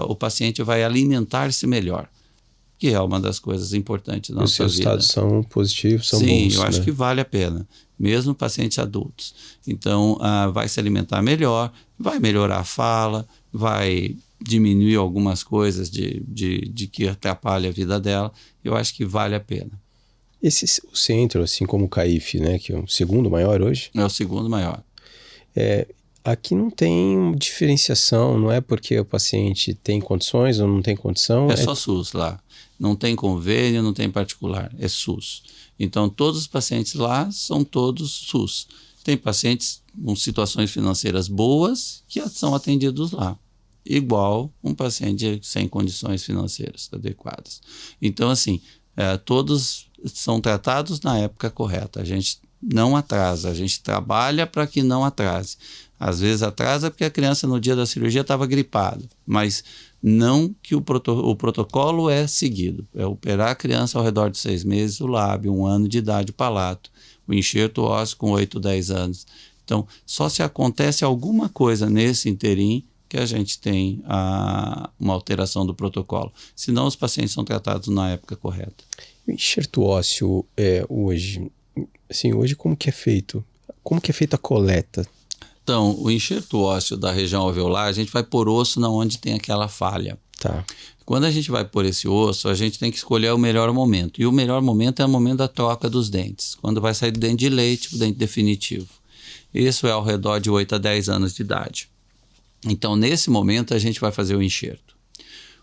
o paciente vai alimentar-se melhor, que é uma das coisas importantes da nossa vida. Os resultados são positivos, são bons. Sim, eu acho que vale a pena, mesmo pacientes adultos. Então, vai se alimentar melhor, vai melhorar a fala, vai diminuir algumas coisas de que atrapalha a vida dela. Eu acho que vale a pena. O centro, assim como o CAIF, né, que é o segundo maior hoje? É o segundo maior. Aqui não tem diferenciação, não é porque o paciente tem condições ou não tem condição. É só SUS lá. Não tem convênio, não tem particular, é SUS. Então, todos os pacientes lá são todos SUS. Tem pacientes com situações financeiras boas que são atendidos lá, igual um paciente sem condições financeiras adequadas. Então, assim, todos são tratados na época correta. A gente não atrasa, a gente trabalha para que não atrase. Às vezes atrasa porque a criança no dia da cirurgia estava gripada, mas não que o protocolo é seguido. É operar a criança ao redor de 6 meses, o lábio, 1 ano de idade, o palato, o enxerto ósseo com 8, 10 anos. Então, só se acontece alguma coisa nesse interim que a gente tem uma alteração do protocolo. Senão, os pacientes são tratados na época correta. O enxerto ósseo hoje, assim, hoje como que é feito? Como que é feita a coleta? Então, o enxerto ósseo da região alveolar, a gente vai pôr osso na onde tem aquela falha. Tá. Quando a gente vai pôr esse osso, a gente tem que escolher o melhor momento. E o melhor momento é o momento da troca dos dentes. Quando vai sair do dente de leite, o dente definitivo. Isso é ao redor de 8 a 10 anos de idade. Então, nesse momento, a gente vai fazer o enxerto.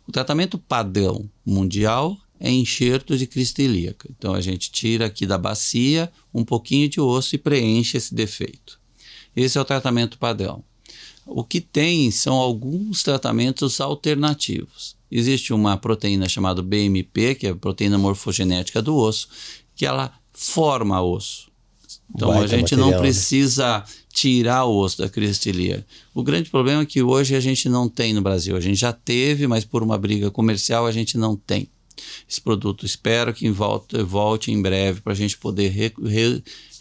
O tratamento padrão mundial é enxerto de crista ilíaca. Então, a gente tira aqui da bacia um pouquinho de osso e preenche esse defeito. Esse é o tratamento padrão. O que tem são alguns tratamentos alternativos. Existe uma proteína chamada BMP, que é a proteína morfogenética do osso, que ela forma osso. Então, a gente não precisa tirar o osso da crista ilíaca. O grande problema é que hoje a gente não tem no Brasil. A gente já teve, mas por uma briga comercial a gente não tem. Esse produto, espero que volte em breve para a gente poder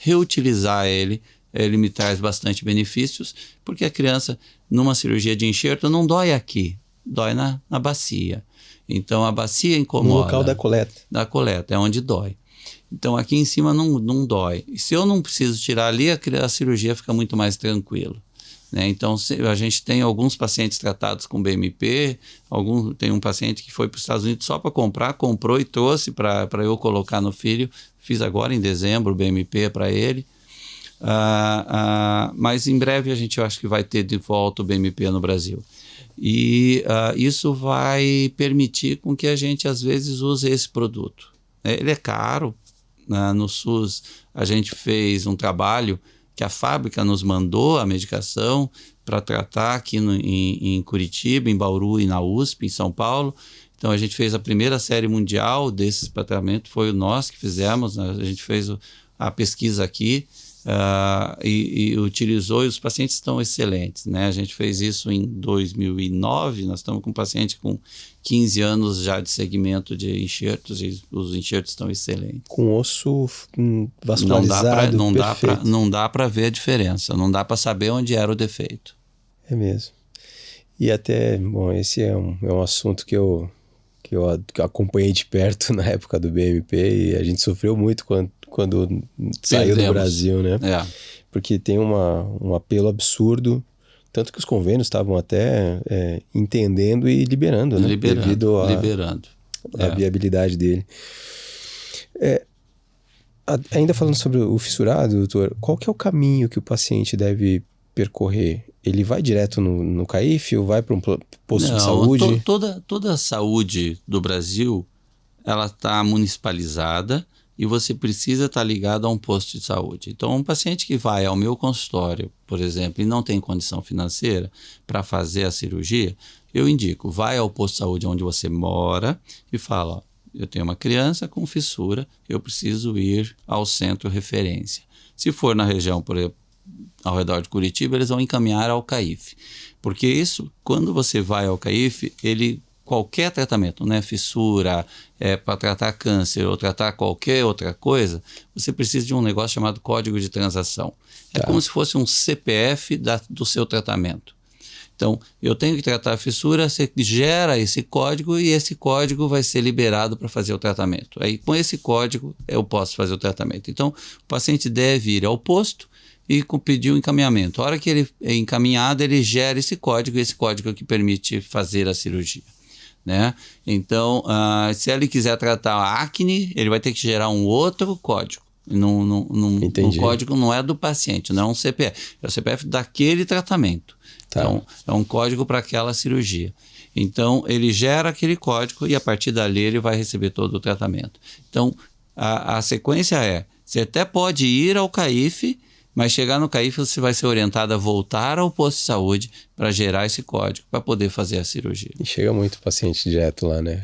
reutilizar ele. Ele me traz bastante benefícios, porque a criança, numa cirurgia de enxerto, não dói aqui, dói na bacia. Então, a bacia incomoda. No local da coleta. Da coleta, é onde dói. Então, aqui em cima não dói. E se eu não preciso tirar ali, a cirurgia fica muito mais tranquila. Né? Então, a gente tem alguns pacientes tratados com BMP, tem um paciente que foi para os Estados Unidos só para comprar, comprou e trouxe para eu colocar no filho. Fiz agora em dezembro o BMP para ele. Mas em breve a gente, eu acho que vai ter de volta o BMP no Brasil. E isso vai permitir com que a gente, às vezes, use esse produto. Ele é caro. No SUS, a gente fez um trabalho que a fábrica nos mandou a medicação para tratar aqui em Curitiba, em Bauru e na USP, em São Paulo. Então, a gente fez a primeira série mundial desses tratamentos, foi nós que fizemos, a gente fez a pesquisa aqui. E utilizou, e os pacientes estão excelentes, né? A gente fez isso em 2009, nós estamos com um paciente com 15 anos já de segmento de enxertos e os enxertos estão excelentes. Com osso vascularizado, não dá para ver a diferença, não dá para saber onde era o defeito. É mesmo. E até, bom, esse é um assunto que eu que eu acompanhei de perto na época do BMP, e a gente sofreu muito quando saiu do Brasil, né? Porque tem um apelo absurdo, tanto que os convênios estavam até entendendo e liberando, né? Devido à viabilidade dele. Ainda falando sobre o fissurado, doutor, qual que é o caminho que o paciente deve percorrer? Ele vai direto no CAIF ou vai para um posto de saúde? Toda a saúde do Brasil, ela está municipalizada e você precisa estar ligado a um posto de saúde. Então, um paciente que vai ao meu consultório, por exemplo, e não tem condição financeira para fazer a cirurgia, eu indico, vai ao posto de saúde onde você mora e fala, ó, eu tenho uma criança com fissura, eu preciso ir ao centro referência. Se for na região, por exemplo, ao redor de Curitiba, eles vão encaminhar ao CAIF. Porque isso, quando você vai ao CAIF, qualquer tratamento, né, fissura, para tratar câncer ou tratar qualquer outra coisa, você precisa de um negócio chamado código de transação. É como se fosse um CPF do seu tratamento. Então, eu tenho que tratar a fissura, você gera esse código e esse código vai ser liberado para fazer o tratamento. Aí, com esse código, eu posso fazer o tratamento. Então, o paciente deve ir ao posto e pedir o encaminhamento. A hora que ele é encaminhado, ele gera esse código, e esse código é que permite fazer a cirurgia, né? Então, se ele quiser tratar a acne, ele vai ter que gerar um outro código. O código não é do paciente, não é um CPF. É o CPF daquele tratamento. Então, é um código para aquela cirurgia. Então, ele gera aquele código e a partir dali ele vai receber todo o tratamento. Então, a sequência você até pode ir ao CAIF, mas chegar no CAIF você vai ser orientado a voltar ao posto de saúde para gerar esse código, para poder fazer a cirurgia. E chega muito paciente direto lá, né?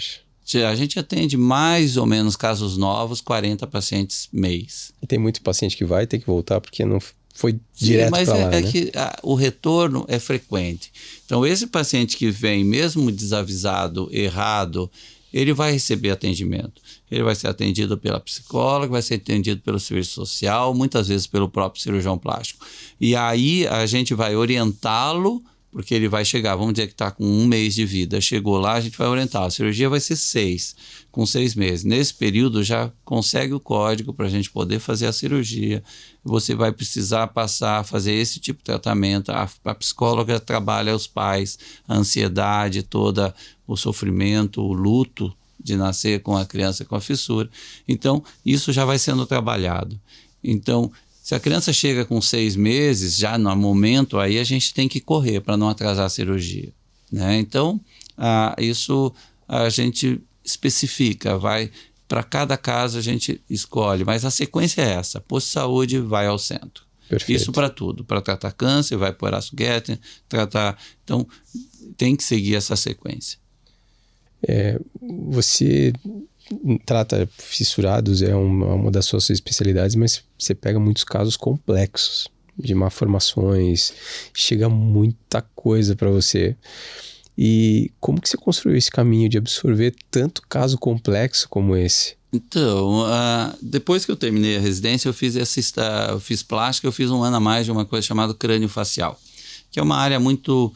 A gente atende mais ou menos casos novos, 40 pacientes mês. E tem muito paciente que vai ter que voltar porque não foi direto para lá, né? Mas que o retorno é frequente. Então, esse paciente que vem, mesmo desavisado, errado, ele vai receber atendimento. Ele vai ser atendido pela psicóloga, vai ser atendido pelo serviço social, muitas vezes pelo próprio cirurgião plástico. E aí a gente vai orientá-lo, porque ele vai chegar, vamos dizer que está com 1 mês de vida, chegou lá, a gente vai orientar, a cirurgia vai ser 6, com 6 meses. Nesse período já consegue o código para a gente poder fazer a cirurgia, você vai precisar passar a fazer esse tipo de tratamento, a psicóloga trabalha os pais, a ansiedade toda, o sofrimento, o luto de nascer com a criança com a fissura. Então, isso já vai sendo trabalhado. Então, se a criança chega com 6 meses, já no momento, aí a gente tem que correr para não atrasar a cirurgia, né? Então, isso a gente especifica, vai para cada caso a gente escolhe, mas a sequência é essa, posto de saúde vai ao centro. Perfeito. Isso para tudo, para tratar câncer, vai para o Horácio Guetem, então tem que seguir essa sequência. Você trata fissurados, é uma das suas especialidades, mas você pega muitos casos complexos de malformações, chega muita coisa para você. E como que você construiu esse caminho de absorver tanto caso complexo como esse? Então, depois que eu terminei a residência, eu fiz plástica, eu fiz 1 ano a mais de uma coisa chamada crânio-facial, que é uma área muito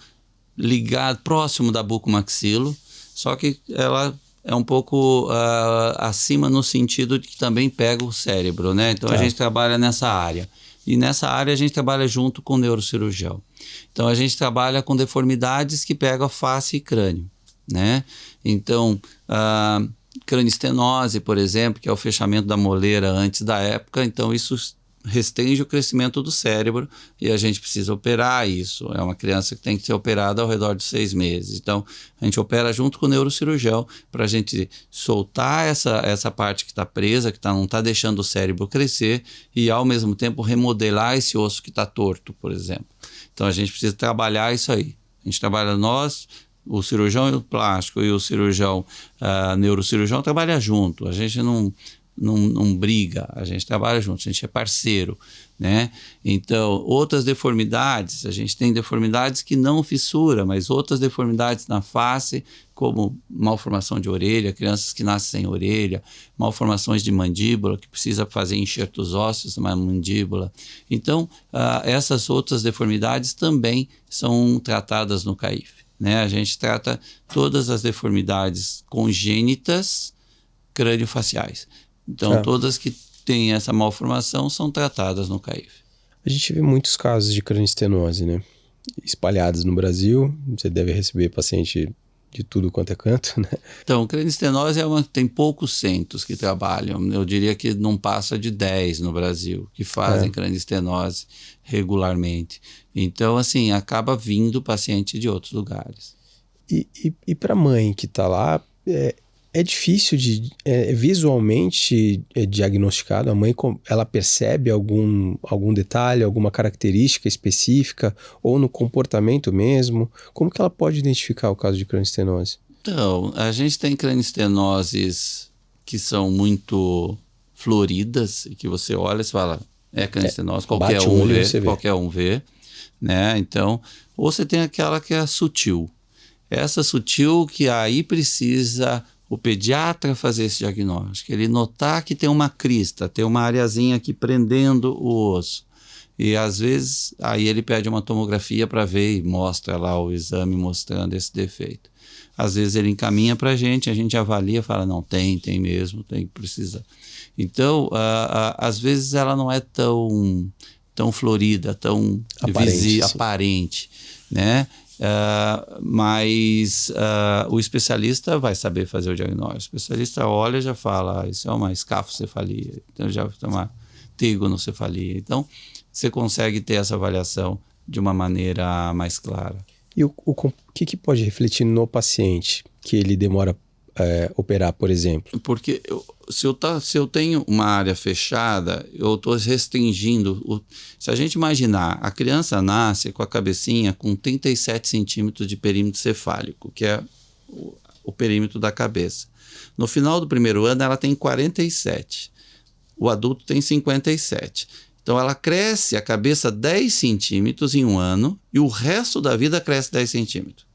ligada, próximo da bucomaxilo, só que ela é um pouco acima no sentido de que também pega o cérebro, né? Então, a gente trabalha nessa área. E nessa área a gente trabalha junto com o neurocirurgião. Então, a gente trabalha com deformidades que pegam a face e crânio, né? Então, crânioestenose, por exemplo, que é o fechamento da moleira antes da época. Então, isso restringe o crescimento do cérebro e a gente precisa operar isso. É uma criança que tem que ser operada ao redor de 6 meses. Então, a gente opera junto com o neurocirurgião para a gente soltar essa parte que está presa, que não está deixando o cérebro crescer e, ao mesmo tempo, remodelar esse osso que está torto, por exemplo. Então, a gente precisa trabalhar isso aí. A gente trabalha o cirurgião plástico e o cirurgião neurocirurgião trabalha junto. A gente não briga, a gente trabalha junto, a gente é parceiro, né? Então, outras deformidades, a gente tem deformidades que não fissura, mas outras deformidades na face, como malformação de orelha, crianças que nascem sem orelha, malformações de mandíbula, que precisa fazer enxertos ósseos na mandíbula. Então, essas outras deformidades também são tratadas no CAIF. né? A gente trata todas as deformidades congênitas crâniofaciais. Então, todas que têm essa malformação são tratadas no CAIF. A gente vê muitos casos de crânioestenose, né? Espalhados no Brasil. Você deve receber paciente de tudo quanto é canto, né? Então, crânioestenose tem poucos centros que trabalham. Eu diria que não passa de 10 no Brasil que fazem crânioestenose regularmente. Então, assim, acaba vindo paciente de outros lugares. E para a mãe que está lá, é difícil visualmente diagnosticado? A mãe, ela percebe algum detalhe, alguma característica específica ou no comportamento mesmo? Como que ela pode identificar o caso de crânioestenose? Então, a gente tem crânioestenoses que são muito floridas e que você olha e fala, é crânioestenose, qualquer um vê, né? Então, ou você tem aquela que é sutil. Essa sutil que aí precisa o pediatra fazer esse diagnóstico, ele notar que tem uma crista, tem uma areazinha aqui prendendo o osso. E às vezes aí ele pede uma tomografia para ver e mostra lá o exame mostrando esse defeito. Às vezes ele encaminha para a gente avalia, fala, não, tem mesmo, tem que precisar. Então, às vezes ela não é tão florida, tão aparente, né? Mas o especialista vai saber fazer o diagnóstico. O especialista olha e já fala, isso é uma escafocefalia, então já é uma trigonocefalia. Então, você consegue ter essa avaliação de uma maneira mais clara. E o que pode refletir no paciente que ele demora operar, por exemplo? Porque se eu tenho uma área fechada, eu estou restringindo. Se a gente imaginar, a criança nasce com a cabecinha com 37 centímetros de perímetro cefálico, que é o perímetro da cabeça. No final do primeiro ano, ela tem 47. O adulto tem 57. Então, ela cresce a cabeça 10 centímetros em um ano e o resto da vida cresce 10 centímetros.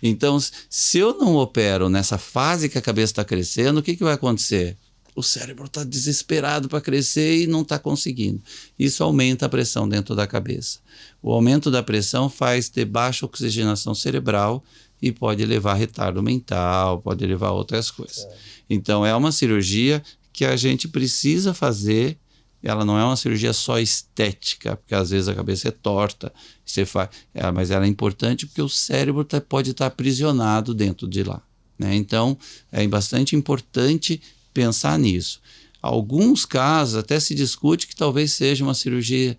Então, se eu não opero nessa fase que a cabeça está crescendo, o que vai acontecer? O cérebro está desesperado para crescer e não está conseguindo. Isso aumenta a pressão dentro da cabeça. O aumento da pressão faz ter baixa oxigenação cerebral e pode levar a retardo mental, pode levar a outras coisas. Então, é uma cirurgia que a gente precisa fazer. Ela não é uma cirurgia só estética, porque às vezes a cabeça é torta, mas ela é importante porque o cérebro pode estar aprisionado dentro de lá, né? Então, é bastante importante pensar nisso. Alguns casos até se discute que talvez seja uma cirurgia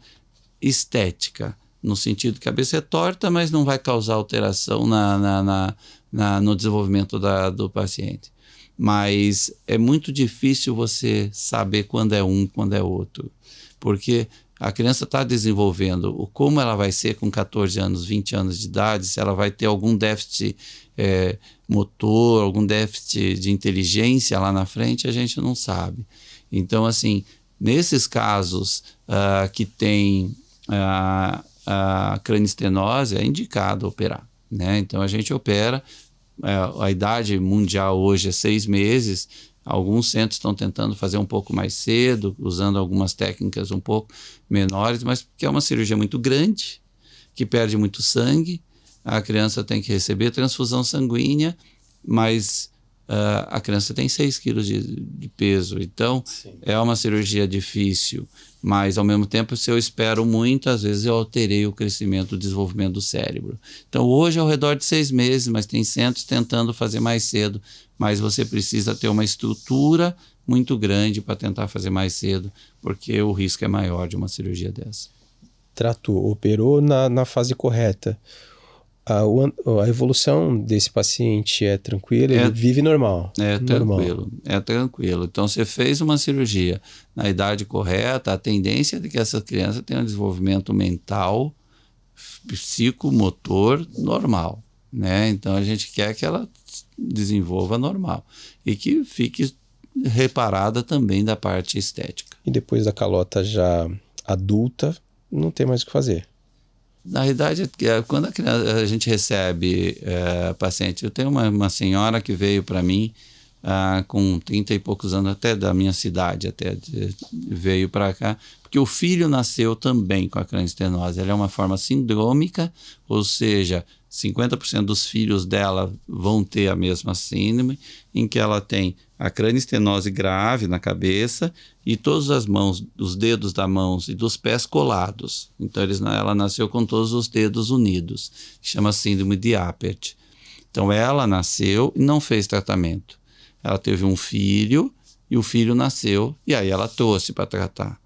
estética, no sentido que a cabeça é torta, mas não vai causar alteração no desenvolvimento do paciente. Mas é muito difícil você saber quando é um e quando é outro, porque a criança está desenvolvendo como ela vai ser com 14 anos, 20 anos de idade, se ela vai ter algum déficit motor, algum déficit de inteligência lá na frente, a gente não sabe. Então, assim, nesses casos que tem a crânioestenose, é indicado operar, né? Então, a gente opera. A idade mundial hoje é 6 meses. Alguns centros estão tentando fazer um pouco mais cedo, usando algumas técnicas um pouco menores, mas porque é uma cirurgia muito grande, que perde muito sangue. A criança tem que receber transfusão sanguínea, mas a criança tem 6 quilos de peso. Então, é uma cirurgia difícil, mas ao mesmo tempo, se eu espero muito, às vezes eu alterei o crescimento, o desenvolvimento do cérebro. Então, hoje é ao redor de 6 meses, mas tem centros tentando fazer mais cedo, mas você precisa ter uma estrutura muito grande para tentar fazer mais cedo, porque o risco é maior de uma cirurgia dessa. Tratou, operou na fase correta. A evolução desse paciente é tranquila? Ele vive normal? É tranquilo. Então, você fez uma cirurgia na idade correta, a tendência é de que essa criança tenha um desenvolvimento mental, psicomotor normal, né? Então, a gente quer que ela desenvolva normal e que fique reparada também da parte estética. E depois da calota já adulta, não tem mais o que fazer? Na verdade, quando a gente recebe paciente, eu tenho uma senhora que veio para mim com 30 e poucos anos, até da minha cidade, veio para cá, porque o filho nasceu também com a crânioestenose. Ela é uma forma sindrômica, ou seja, 50% dos filhos dela vão ter a mesma síndrome, em que ela tem a crânioestenose grave na cabeça e todas as mãos, os dedos das mãos e dos pés colados. Então ela nasceu com todos os dedos unidos, chama síndrome de Apert. Então ela nasceu e não fez tratamento. Ela teve um filho e o filho nasceu e aí ela trouxe para tratar.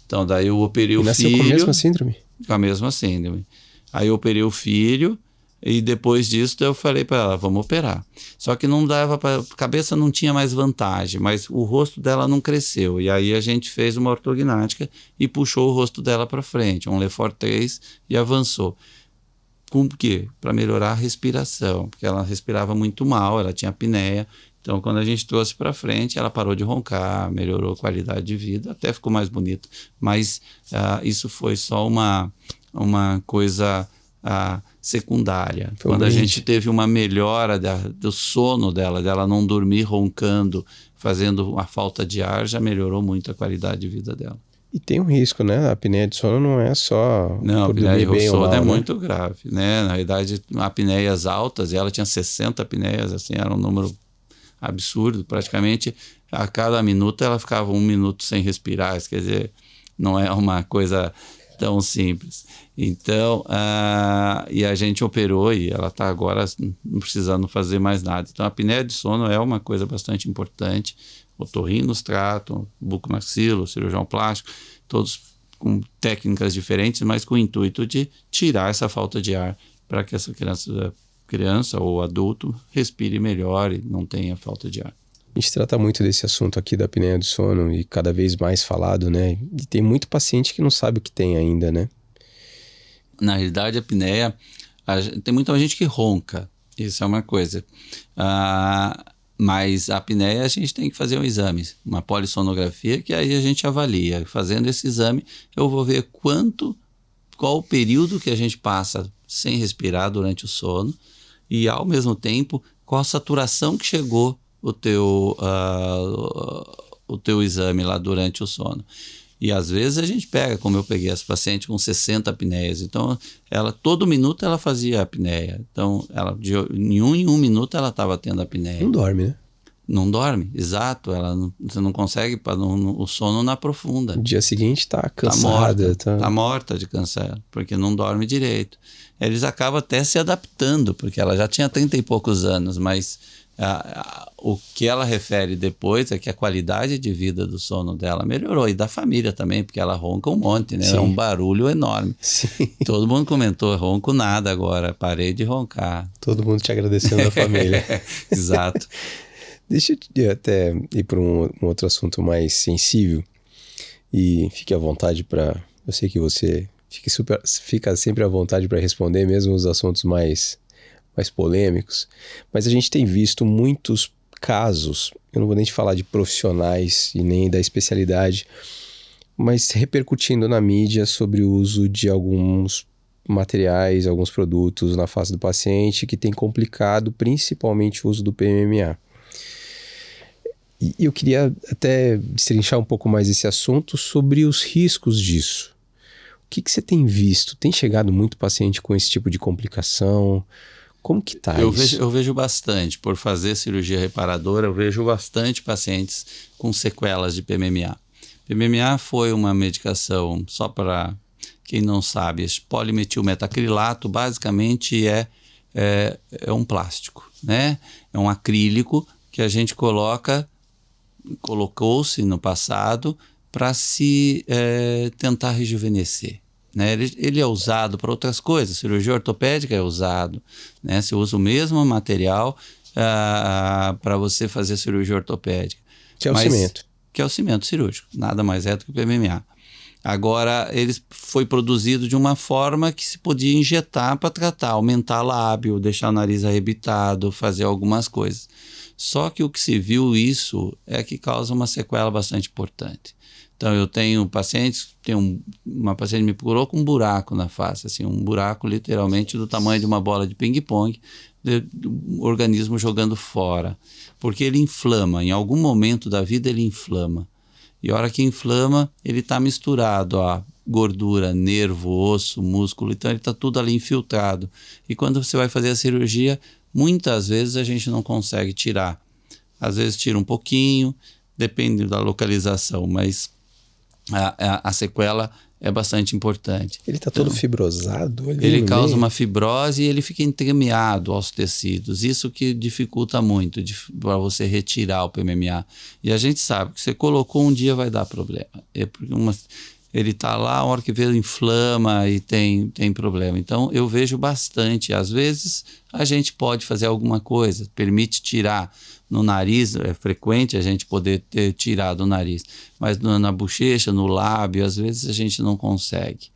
Então daí eu operei o filho. Nasceu com a mesma síndrome? Com a mesma síndrome. Aí eu operei o filho e depois disso eu falei para ela, vamos operar. Só que não dava para... A cabeça não tinha mais vantagem, mas o rosto dela não cresceu. E aí a gente fez uma ortognática e puxou o rosto dela para frente, um Lefort 3 e avançou. Com o quê? Para melhorar a respiração, porque ela respirava muito mal, ela tinha apneia. Então, quando a gente trouxe para frente, ela parou de roncar, melhorou a qualidade de vida, até ficou mais bonita. Mas isso foi só uma coisa secundária. Quando a gente teve uma melhora do sono dela não dormir roncando, fazendo uma falta de ar, já melhorou muito a qualidade de vida dela. E tem um risco, né? A apneia de sono não é só... Não, a apneia de sono é né? muito grave, né? Na verdade, apneias altas, e ela tinha 60 apneias, assim, era um número absurdo. Praticamente, a cada minuto ela ficava 1 minuto sem respirar, quer dizer, não é uma coisa tão simples. Então, e a gente operou e ela está agora não precisando fazer mais nada. Então, a apneia de sono é uma coisa bastante importante. Otorrinos tratam, bucomaxilo, cirurgião plástico, todos com técnicas diferentes, mas com o intuito de tirar essa falta de ar para que essa criança ou adulto respire melhor e não tenha falta de ar. A gente trata muito desse assunto aqui da apneia do sono e cada vez mais falado, né? E tem muito paciente que não sabe o que tem ainda, né? Na realidade, a apneia, tem muita gente que ronca, isso é uma coisa. Mas a apneia a gente tem que fazer um exame, uma polissonografia, que aí a gente avalia. Fazendo esse exame, eu vou ver qual o período que a gente passa sem respirar durante o sono e, ao mesmo tempo, qual a saturação que chegou o teu exame lá durante o sono. E às vezes a gente pega, como eu peguei as pacientes com 60 apneias, então todo minuto ela fazia apneia, então em um minuto ela estava tendo apneia. Não dorme, né? Não dorme, exato, você não consegue, o sono não aprofunda. No dia seguinte está cansada. Tá morta de cansaço, porque não dorme direito. Eles acabam até se adaptando, porque ela já tinha 30 e poucos anos, mas o que ela refere depois é que a qualidade de vida do sono dela melhorou, e da família também, porque ela ronca um monte, né? É um barulho enorme. Sim. Todo mundo comentou, ronco nada agora, parei de roncar. Todo mundo te agradecendo da família. Exato. Deixa eu até ir para um outro assunto mais sensível, e fique à vontade para... Eu sei que você fica sempre à vontade para responder, mesmo os assuntos mais polêmicos, mas a gente tem visto muitos casos, eu não vou nem te falar de profissionais e nem da especialidade, mas repercutindo na mídia sobre o uso de alguns materiais, alguns produtos na face do paciente que tem complicado principalmente o uso do PMMA. E eu queria até destrinchar um pouco mais esse assunto sobre os riscos disso. O que você tem visto? Tem chegado muito paciente com esse tipo de complicação? Como que tá isso? Eu vejo bastante, por fazer cirurgia reparadora, eu vejo bastante pacientes com sequelas de PMMA. PMMA foi uma medicação, só para quem não sabe, esse polimetilmetacrilato basicamente é um plástico, né? É um acrílico que a gente colocou-se no passado para se tentar rejuvenescer. Né? Ele é usado para outras coisas, cirurgia ortopédica é usado, né? Você usa o mesmo material para você fazer cirurgia ortopédica. Que é o cimento. Que é o cimento cirúrgico, nada mais é do que o PMMA. Agora, ele foi produzido de uma forma que se podia injetar para tratar, aumentar lábio, deixar o nariz arrebitado, fazer algumas coisas. Só que o que se viu isso é que causa uma sequela bastante importante. Então, eu tenho pacientes, uma paciente me procurou com um buraco na face, assim, um buraco literalmente do tamanho de uma bola de ping-pong, o organismo jogando fora, porque ele inflama, em algum momento da vida ele inflama. E a hora que inflama, ele está misturado a gordura, nervo, osso, músculo, então ele está tudo ali infiltrado. E quando você vai fazer a cirurgia, muitas vezes a gente não consegue tirar. Às vezes tira um pouquinho, depende da localização, mas a sequela é bastante importante. Ele está todo fibrosado ali Ele no causa meio? uma fibrose e ele fica entremeado aos tecidos. Isso que dificulta muito para você retirar o PMMA. E a gente sabe que você colocou um dia vai dar problema. Ele está lá, a hora que vê, inflama e tem problema. Então, eu vejo bastante. Às vezes, a gente pode fazer alguma coisa, permite tirar no nariz, é frequente a gente poder ter tirado o nariz, mas na bochecha, no lábio, às vezes a gente não consegue.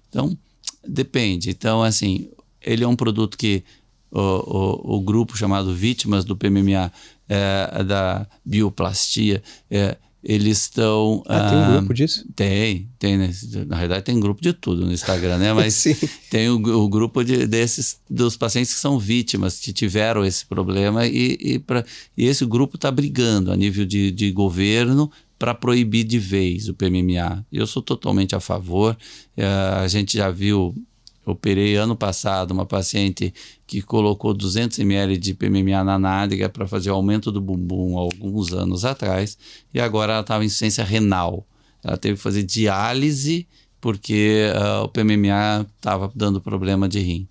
Então, depende. Então, assim, ele é um produto que o grupo chamado Vítimas do PMMA, da Bioplastia, eles estão... tem um grupo disso? Tem, na verdade tem grupo de tudo no Instagram, né? Mas tem o grupo dos pacientes que são vítimas, que tiveram esse problema e esse grupo está brigando a nível de governo para proibir de vez o PMMA. Eu sou totalmente a favor. A gente já viu, operei ano passado uma paciente que colocou 200 ml de PMMA na nádega para fazer o aumento do bumbum há alguns anos atrás, e agora ela estava em insuficiência renal. Ela teve que fazer diálise porque o PMMA estava dando problema de rim.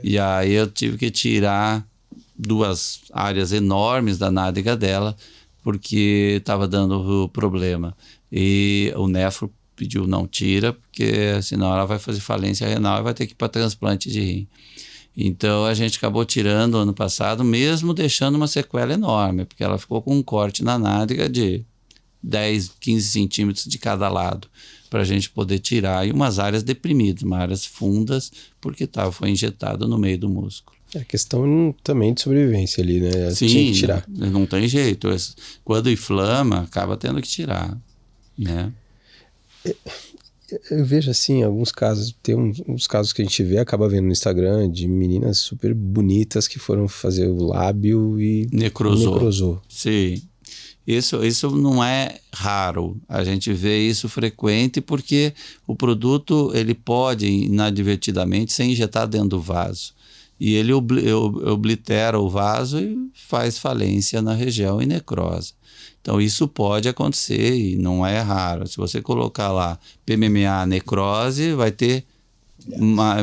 E aí eu tive que tirar 2 áreas enormes da nádega dela porque estava dando problema. E o nefro pediu não tira, porque senão ela vai fazer falência renal e vai ter que ir para transplante de rim. Então a gente acabou tirando ano passado, mesmo deixando uma sequela enorme, porque ela ficou com um corte na nádega de 10, 15 centímetros de cada lado, para a gente poder tirar, e umas áreas deprimidas, umas áreas fundas, porque foi injetado no meio do músculo. É questão também de sobrevivência ali, né? Sim, tinha que tirar. Não tem jeito. Quando inflama, acaba tendo que tirar, né? Eu vejo assim, alguns casos, tem uns casos que a gente vê, acaba vendo no Instagram, de meninas super bonitas que foram fazer o lábio e necrosou. Sim, isso não é raro, a gente vê isso frequente porque o produto ele pode inadvertidamente ser injetado dentro do vaso e ele oblitera o vaso e faz falência na região e necrose. Então, isso pode acontecer e não é raro. Se você colocar lá PMMA necrose, vai ter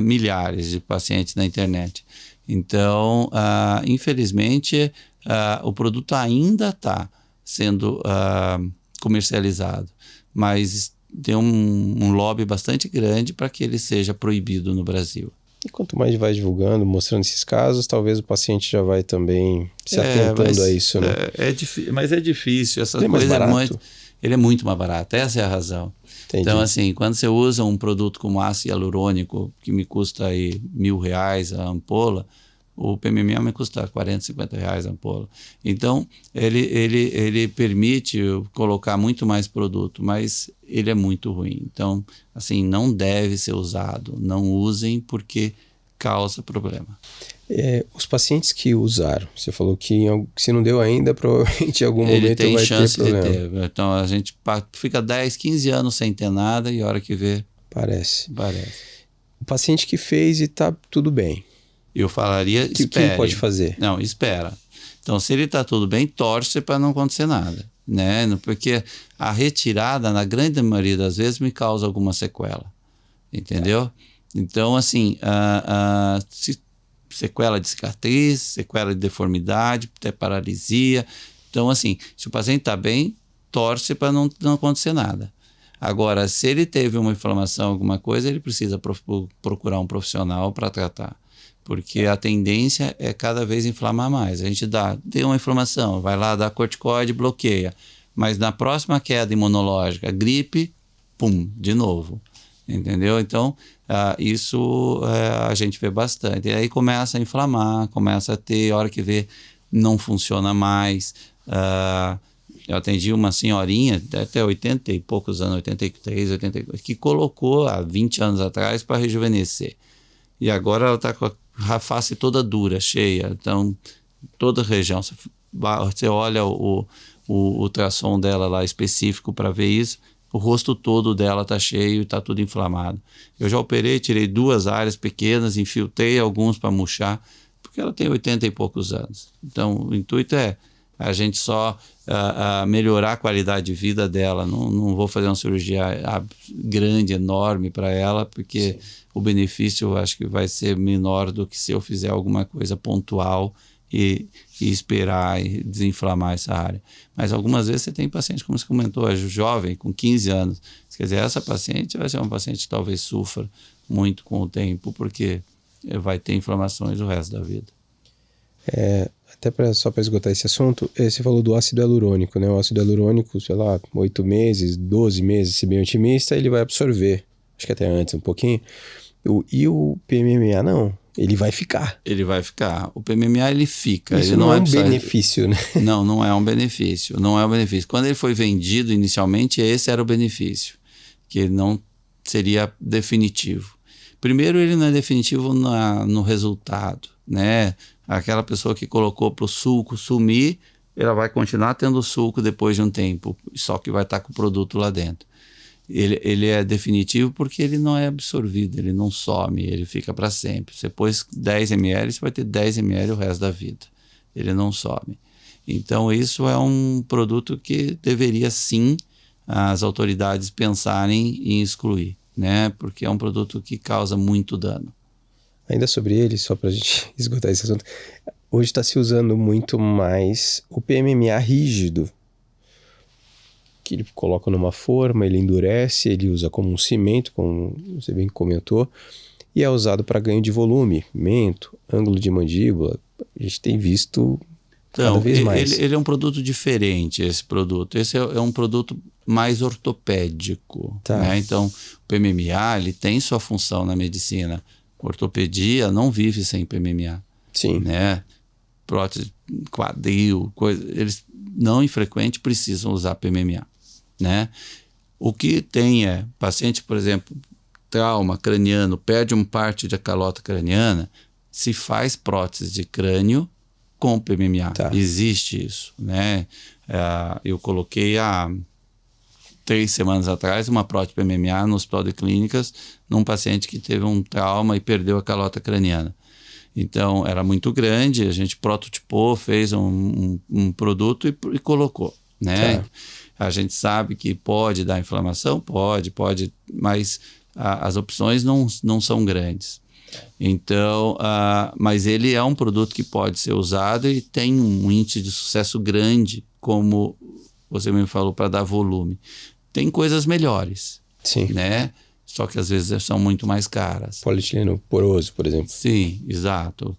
milhares de pacientes na internet. Então, infelizmente, o produto ainda está sendo comercializado, mas tem um lobby bastante grande para que ele seja proibido no Brasil. E quanto mais vai divulgando, mostrando esses casos, talvez o paciente já vai também se atentando a isso, né? Mas é difícil. Essa ele é mais coisa barato? Ele é muito mais barato, essa é a razão. Entendi. Então, assim, quando você usa um produto como ácido hialurônico, que me custa aí R$1.000 a ampola, o PMMA me custa R$40, R$50 a ampola. Então, ele permite colocar muito mais produto, mas ele é muito ruim. Então, assim, não deve ser usado. Não usem porque causa problema. Os pacientes que usaram, você falou que se não deu ainda, provavelmente em algum momento vai ter problema. Ele tem chance de ter. Então, a gente fica 10, 15 anos sem ter nada e a hora que vê... Parece. O paciente que fez e tá tudo bem. Eu falaria, espere. O que ele pode fazer? Não, espera. Então, se ele está tudo bem, torce para não acontecer nada, né? Porque a retirada, na grande maioria das vezes, me causa alguma sequela, entendeu? Então, assim, sequela de cicatriz, sequela de deformidade, até paralisia. Então, assim, se o paciente está bem, torce para não acontecer nada. Agora, se ele teve uma inflamação, alguma coisa, ele precisa procurar um profissional para tratar. Porque a tendência é cada vez inflamar mais. A gente deu uma inflamação, vai lá, dá corticoide, bloqueia. Mas na próxima queda imunológica, gripe, pum, de novo. Entendeu? Então, isso a gente vê bastante. E aí começa a inflamar, começa a ter, a hora que vê, não funciona mais. Eu atendi uma senhorinha, deve ter 80 e poucos anos, 83, 84, que colocou há 20 anos atrás para rejuvenescer. E agora ela está com a face toda dura, cheia. Então, toda a região. Você olha o ultrassom dela lá específico para ver isso, o rosto todo dela está cheio e está tudo inflamado. Eu já operei, tirei 2 áreas pequenas, infiltrei alguns para murchar, porque ela tem 80 e poucos anos. Então, o intuito é a gente só melhorar a qualidade de vida dela. Não vou fazer uma cirurgia grande, enorme para ela, porque o benefício eu acho que vai ser menor do que se eu fizer alguma coisa pontual e esperar e desinflamar essa área. Mas algumas vezes você tem paciente, como você comentou, jovem, com 15 anos. Quer dizer, essa paciente vai ser uma paciente que talvez sofra muito com o tempo, porque vai ter inflamações o resto da vida. Até só para esgotar esse assunto, você falou do ácido hialurônico, né? O ácido hialurônico, sei lá, 8 meses, 12 meses, se bem otimista, ele vai absorver. Acho que até antes um pouquinho. E o PMMA não, ele vai ficar. Ele vai ficar. O PMMA ele fica. Isso ele não é um benefício, né? Não é um benefício. Não é um benefício. Quando ele foi vendido inicialmente, esse era o benefício, que ele não seria definitivo. Primeiro, ele não é definitivo no resultado, né? Aquela pessoa que colocou para o suco sumir, ela vai continuar tendo suco depois de um tempo, só que vai estar com o produto lá dentro. Ele é definitivo porque ele não é absorvido, ele não some, ele fica para sempre. Você pôs 10 ml, você vai ter 10 ml o resto da vida. Ele não some. Então, isso é um produto que deveria sim as autoridades pensarem em excluir, né? Porque é um produto que causa muito dano. Ainda sobre ele, só para a gente esgotar esse assunto, hoje está se usando muito mais o PMMA rígido, que ele coloca numa forma, ele endurece, ele usa como um cimento, como você bem comentou, e é usado para ganho de volume, mento, ângulo de mandíbula. A gente tem visto cada vez mais. Ele é um produto diferente, esse produto. Esse é um produto mais ortopédico. Tá. Né? Então, o PMMA ele tem sua função na medicina. Ortopedia não vive sem PMMA. Sim. Né? Prótese, quadril, eles não infrequente precisam usar PMMA. Né? O que tem é paciente, por exemplo, trauma craniano, perde uma parte da calota craniana, se faz prótese de crânio com PMMA. Tá. Existe isso. Né? Eu coloquei há 3 semanas atrás uma prótese PMMA no Hospital de Clínicas num paciente que teve um trauma e perdeu a calota craniana. Então, era muito grande, a gente prototipou, fez um produto e colocou. Né? Tá. A gente sabe que pode dar inflamação? Pode, mas as opções não são grandes. Então, mas ele é um produto que pode ser usado e tem um índice de sucesso grande, como você me falou, para dar volume. Tem coisas melhores, Sim. Né? Só que às vezes são muito mais caras. Polietileno poroso, por exemplo. Sim, exato.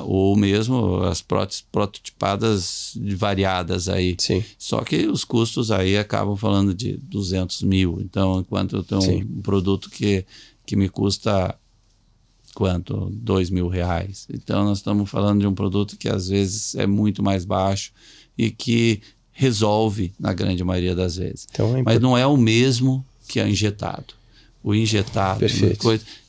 Ou mesmo as próteses prototipadas variadas aí. Sim. Só que os custos aí acabam falando de 200 mil. Então, enquanto eu tenho um produto que me custa quanto? 2 mil reais. Então, nós estamos falando de um produto que às vezes é muito mais baixo e que resolve na grande maioria das vezes. Então, mas não é o mesmo que é injetado. O injetado,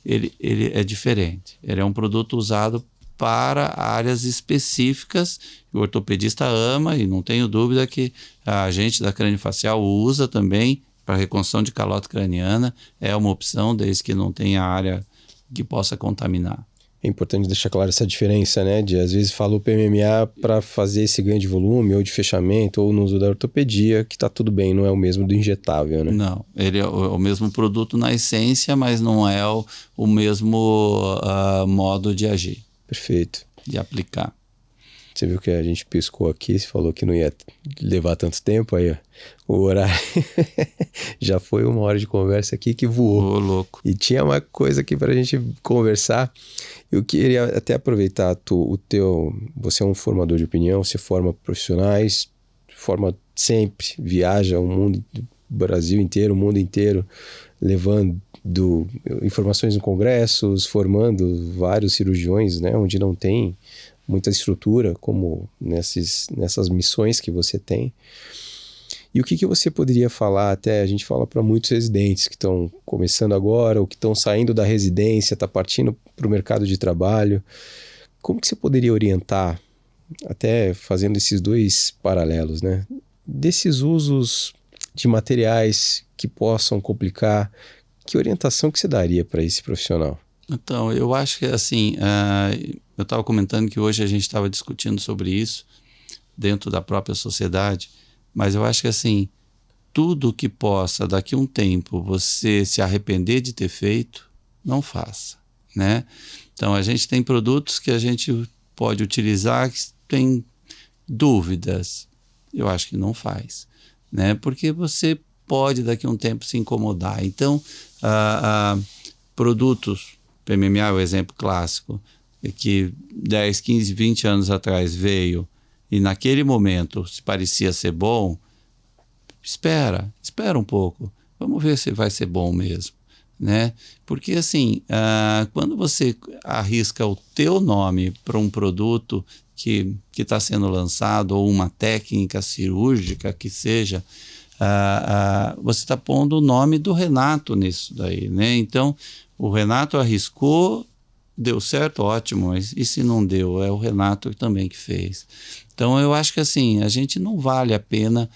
ele é diferente. Ele é um produto usado para áreas específicas. O ortopedista ama e não tenho dúvida que a gente da craniofacial usa também para reconstrução de calota craniana. É uma opção, desde que não tenha área que possa contaminar. É importante deixar clara essa diferença, né? De às vezes fala o PMMA para fazer esse ganho de volume ou de fechamento ou no uso da ortopedia, que tá tudo bem, não é o mesmo do injetável, né? Não, ele é o mesmo produto na essência, mas não é o mesmo modo de agir. Perfeito. De aplicar. Você viu que a gente piscou aqui, você falou que não ia levar tanto tempo, aí ó, o horário já foi 1 hora de conversa aqui que voou. Ô, louco. E tinha uma coisa aqui pra gente conversar. Eu queria até aproveitar você é um formador de opinião, você forma profissionais, forma sempre, viaja o mundo, o Brasil inteiro, o mundo inteiro, levando informações em congressos, formando vários cirurgiões, né, onde não tem muita estrutura, como nessas missões que você tem. E o que você poderia falar, até a gente fala para muitos residentes que estão começando agora, ou que estão saindo da residência, está partindo para o mercado de trabalho, como que você poderia orientar, até fazendo esses dois paralelos, né? Desses usos de materiais que possam complicar, que orientação que você daria para esse profissional? Então, eu acho que assim, eu estava comentando que hoje a gente estava discutindo sobre isso dentro da própria sociedade, mas eu acho que assim, tudo que possa daqui a um tempo você se arrepender de ter feito, não faça, né? Então, a gente tem produtos que a gente pode utilizar que tem dúvidas, eu acho que não faz, né? Porque você pode daqui a um tempo se incomodar. Então, produtos, PMMA é o exemplo clássico, que 10, 15, 20 anos atrás veio e naquele momento se parecia ser bom, espera um pouco, vamos ver se vai ser bom mesmo, né? Porque assim, quando você arrisca o teu nome para um produto que está sendo lançado, ou uma técnica cirúrgica que seja, você está pondo o nome do Renato nisso daí, né? Então, o Renato arriscou, deu certo, ótimo, mas e se não deu? É o Renato também que fez. Então, eu acho que assim, a gente não vale a pena,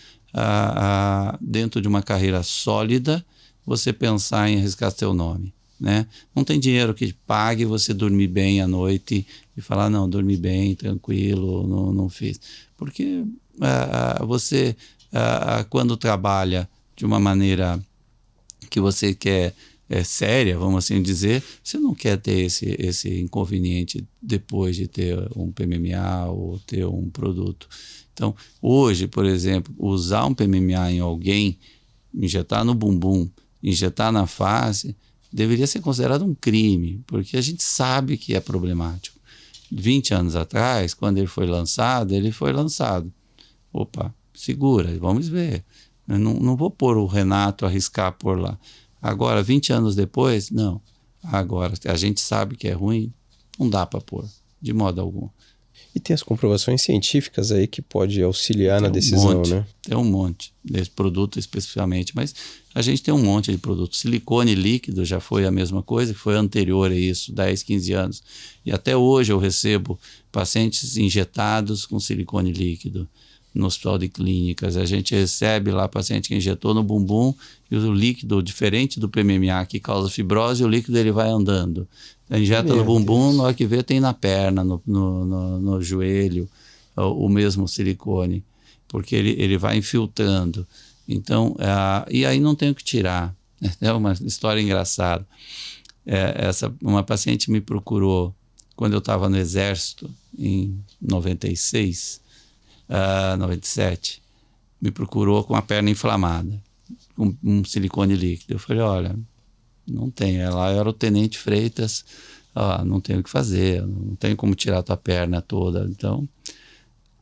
dentro de uma carreira sólida, você pensar em arriscar seu nome, né? Não tem dinheiro que pague você dormir bem à noite e falar, não, dormi bem, tranquilo, não fiz. Porque você, quando trabalha de uma maneira que você quer séria, vamos assim dizer, você não quer ter esse inconveniente depois de ter um PMMA ou ter um produto. Então, hoje, por exemplo, usar um PMMA em alguém, injetar no bumbum, injetar na face, deveria ser considerado um crime, porque a gente sabe que é problemático. 20 anos atrás, quando ele foi lançado. Opa, segura, vamos ver. Eu não vou pôr o Renato, arriscar por lá. Agora, 20 anos depois, não. Agora, a gente sabe que é ruim, não dá para pôr, de modo algum. E tem as comprovações científicas aí que pode auxiliar na decisão, né? Tem um monte desse produto especificamente, mas a gente tem um monte de produtos. Silicone líquido já foi a mesma coisa, que foi anterior a isso, 10, 15 anos. E até hoje eu recebo pacientes injetados com silicone líquido no hospital de clínicas. A gente recebe lá paciente que injetou no bumbum e o líquido, diferente do PMMA, que causa fibrose, o líquido ele vai andando. Injeta no bumbum, na hora que vê tem na perna, no joelho, o mesmo silicone, porque ele vai infiltrando. Então, e aí não tem o que tirar. É uma história engraçada. Uma paciente me procurou quando eu estava no Exército, em 96, 97, me procurou com a perna inflamada, com um silicone líquido. Eu falei, olha, não tem. Ela era o Tenente Freitas, não tem o que fazer, não tem como tirar a tua perna toda. Então,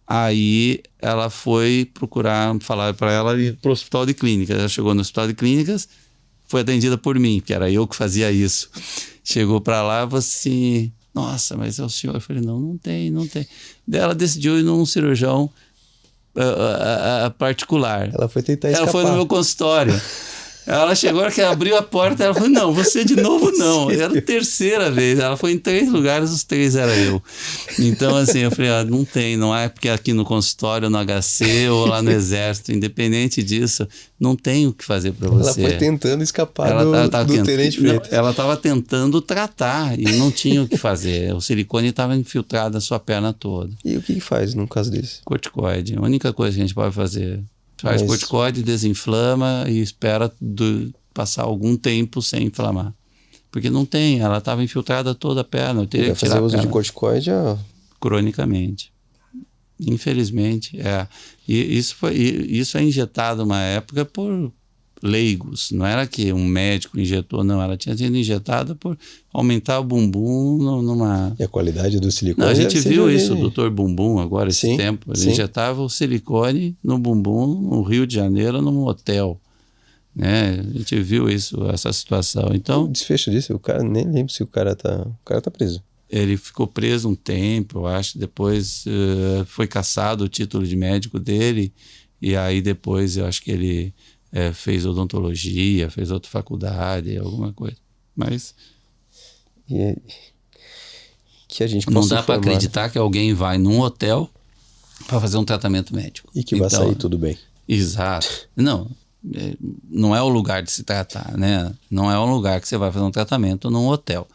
aí ela foi procurar, falar para ela ir para o hospital de clínicas. Ela chegou no hospital de clínicas, foi atendida por mim, que era eu que fazia isso. Chegou para lá, você, nossa, mas é o senhor? Eu falei, não tem. Daí ela decidiu ir num cirurgião particular. Ela foi tentar escapar. Ela foi no meu consultório. Ela chegou, que abriu a porta, ela falou, não, você de novo não. Era a terceira vez. Ela foi em 3 lugares, os 3 era eu. Então, assim, eu falei, não é porque aqui no consultório, no HC ou lá no Exército, independente disso, não tem o que fazer para você. Ela foi tentando escapar do Tenente Freitas. Ela estava tentando tratar e não tinha o que fazer. O silicone estava infiltrado na sua perna toda. E o que faz num caso desse? Corticoide. A única coisa que a gente pode fazer. Faz corticoide, desinflama e espera passar algum tempo sem inflamar. Porque não tem, ela estava infiltrada toda a perna. Eu teria que tirar fazer uso de corticoide cronicamente. Infelizmente, E isso é injetado uma época por leigos. Não era que um médico injetou, não. Ela tinha sido injetada por aumentar o bumbum numa... E a qualidade do silicone... Não, a gente viu isso, o Dr. Bumbum, agora, esse tempo. Ele sim. injetava o silicone no bumbum, no Rio de Janeiro, num hotel. Né? A gente viu essa situação. Então, o desfecho disso, o cara, nem lembro se o cara tá preso. Ele ficou preso um tempo, eu acho. Depois foi cassado o título de médico dele. E aí depois eu acho que ele fez odontologia, fez outra faculdade, alguma coisa. Mas que a gente não possa dá para informar, acreditar que alguém vai num hotel para fazer um tratamento médico. e que vai sair tudo bem. Exato. Não é o lugar de se tratar, né? Não é um lugar que você vai fazer um tratamento num hotel.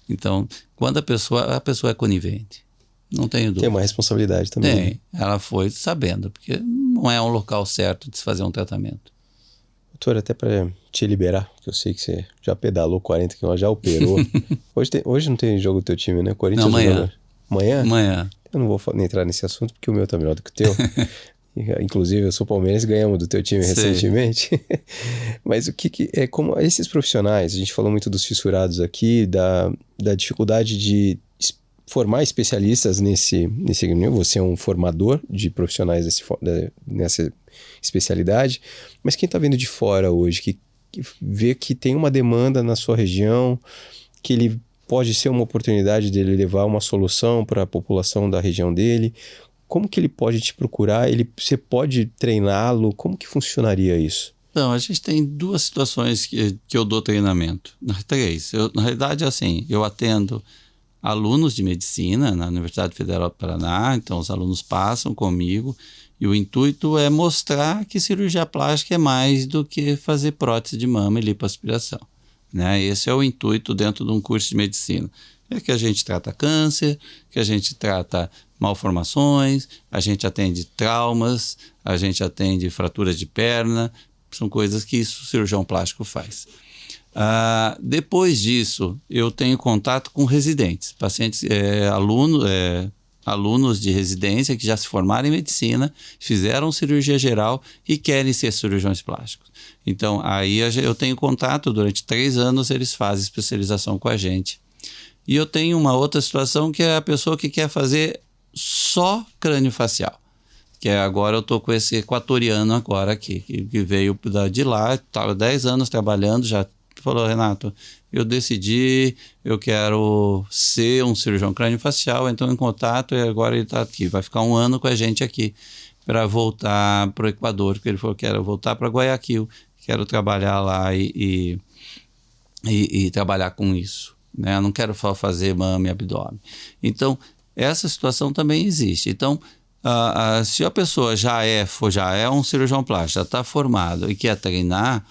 Então, quando a pessoa é conivente, não tenho dúvida. Tem uma responsabilidade também. Tem. Ela foi sabendo, porque não é um local certo de se fazer um tratamento. Doutor, até para te liberar, porque eu sei que você já pedalou 40 km, já operou. Hoje não tem jogo do teu time, né? Corinthians Não, amanhã. Amanhã? Amanhã. Eu não vou entrar nesse assunto, porque o meu tá melhor do que o teu. Inclusive, eu sou palmeirense, ganhamos do teu time recentemente. Mas o que é como esses profissionais, a gente falou muito dos fissurados aqui, da dificuldade de formar especialistas nesse nível. Você é um formador de profissionais nessa especialidade, mas quem está vindo de fora hoje, que vê que tem uma demanda na sua região, que ele pode ser uma oportunidade dele levar uma solução para a população da região dele, como que ele pode te procurar? Você pode treiná-lo? Como que funcionaria isso? Então, a gente tem duas situações que eu dou treinamento. Três. Na realidade, assim, eu atendo alunos de medicina na Universidade Federal do Paraná, então os alunos passam comigo e o intuito é mostrar que cirurgia plástica é mais do que fazer prótese de mama e lipoaspiração, né? Esse é o intuito dentro de um curso de medicina. É que a gente trata câncer, que a gente trata malformações, a gente atende traumas, a gente atende fraturas de perna, são coisas que isso o cirurgião plástico faz. Depois disso, eu tenho contato com residentes, pacientes, alunos de residência que já se formaram em medicina, fizeram cirurgia geral e querem ser cirurgiões plásticos. Então, aí eu tenho contato, durante 3 anos eles fazem especialização com a gente. E eu tenho uma outra situação que é a pessoa que quer fazer só crânio-facial. Que agora eu estou com esse equatoriano agora aqui, que veio de lá, estava 10 anos trabalhando, já falou: Renato, eu decidi, eu quero ser um cirurgião crânio-facial, entrou em contato e agora ele está aqui. Vai ficar 1 ano com a gente aqui para voltar para o Equador, porque ele falou: quero voltar para Guayaquil, quero trabalhar lá e trabalhar com isso, né? Eu não quero só fazer mama e abdômen. Então, essa situação também existe. Então, se a pessoa já é um cirurgião plástico, já está formado e quer treinar,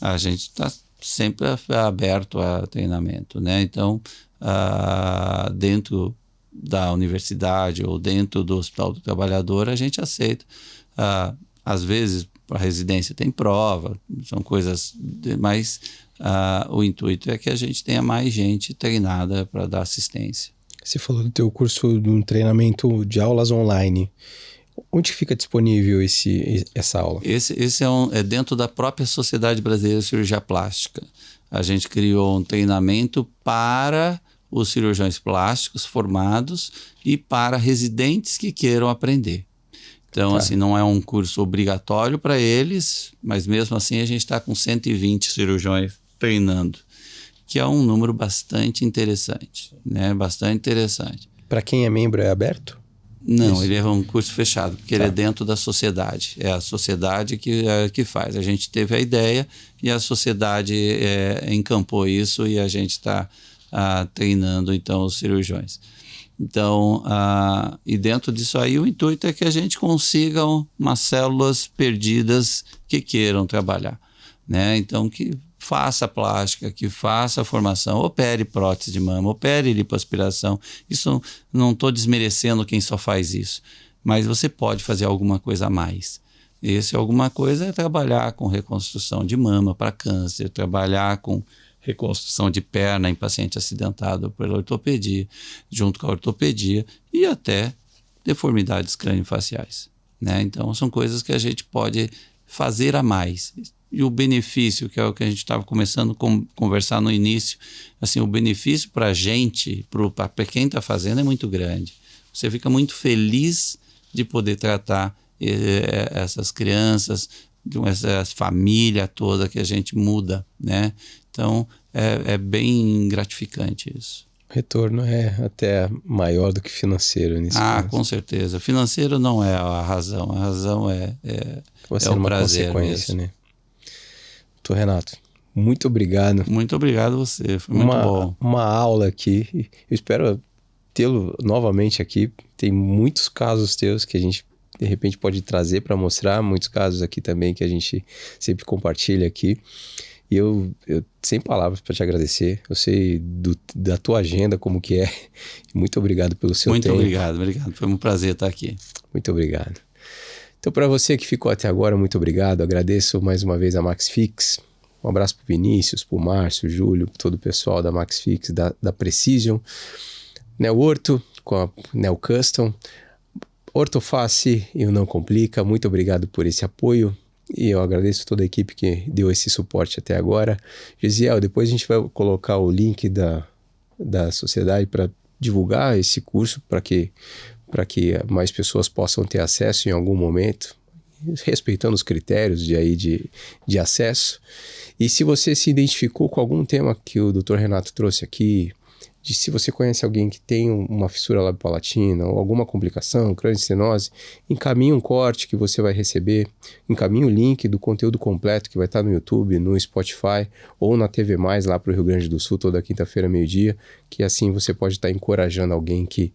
a gente está sempre aberto a treinamento, né? Então, dentro da universidade ou dentro do Hospital do Trabalhador, a gente aceita. Às vezes, para residência tem prova, são coisas, mas o intuito é que a gente tenha mais gente treinada para dar assistência. Você falou do teu curso de um treinamento de aulas online. Onde fica disponível essa aula? Esse é dentro da própria Sociedade Brasileira de Cirurgia Plástica. A gente criou um treinamento para os cirurgiões plásticos formados e para residentes que queiram aprender. Então, assim, não é um curso obrigatório para eles, mas mesmo assim a gente está com 120 cirurgiões treinando, que é um número bastante interessante, né? Bastante interessante. Para quem é membro é aberto? Não, Isso. ele é um curso fechado, porque ele é dentro da sociedade. É a sociedade que faz. A gente teve a ideia e a sociedade encampou isso e a gente está treinando, então, os cirurgiões. Então, e dentro disso aí, o intuito é que a gente consiga umas células perdidas que queiram trabalhar, né? Então, que faça plástica, que faça formação, opere prótese de mama, opere lipoaspiração. Isso não estou desmerecendo quem só faz isso, mas você pode fazer alguma coisa a mais. Esse alguma coisa é trabalhar com reconstrução de mama para câncer, trabalhar com reconstrução de perna em paciente acidentado pela ortopedia, junto com a ortopedia, e até deformidades crâniofaciais, né? Então, são coisas que a gente pode fazer a mais. E o benefício, que é o que a gente estava começando a conversar no início, assim, o benefício para a gente, para quem está fazendo, é muito grande. Você fica muito feliz de poder tratar essas crianças, essa família toda que a gente muda, né? Então, é bem gratificante isso. Retorno é até maior do que financeiro nesse caso. Com certeza. Financeiro não é a razão Vai é ser o uma prazer consequência, mesmo. né? Doutor Renato, muito obrigado. Muito obrigado a você, foi muito bom. Uma aula aqui, eu espero tê-lo novamente aqui. Tem muitos casos teus que a gente de repente pode trazer para mostrar, muitos casos aqui também que a gente sempre compartilha aqui. E eu sem palavras para te agradecer. Eu sei da tua agenda como que é. Muito obrigado pelo seu tempo. Muito obrigado. Foi um prazer estar aqui. Muito obrigado. Então, para você que ficou até agora, muito obrigado. Agradeço mais uma vez a MaxFix. Um abraço para o Vinícius, para o Márcio, Júlio, todo o pessoal da MaxFix, da Precision, Neo Orto, com a Neo Custom, Ortoface e o Não Complica. Muito obrigado por esse apoio. E eu agradeço toda a equipe que deu esse suporte até agora. Gisiel, depois a gente vai colocar o link da sociedade para divulgar esse curso, para que mais pessoas possam ter acesso em algum momento, respeitando os critérios de acesso. E se você se identificou com algum tema que o Dr. Renato trouxe aqui, se você conhece alguém que tem uma fissura labiopalatina ou alguma complicação, crânioestenose, encaminhe um corte que você vai receber, encaminhe o link do conteúdo completo que vai estar no YouTube, no Spotify ou na TV+, lá para o Rio Grande do Sul, toda quinta-feira, meio-dia, que assim você pode estar encorajando alguém que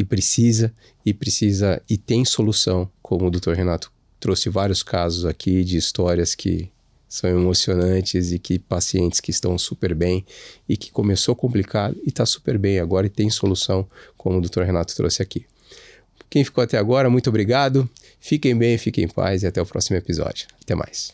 precisa e tem solução, como o Dr. Renato trouxe vários casos aqui de histórias que são emocionantes e que pacientes que estão super bem e que começou complicado e está super bem agora e tem solução, como o Dr. Renato trouxe aqui. Quem ficou até agora, muito obrigado. Fiquem bem, fiquem em paz e até o próximo episódio. Até mais.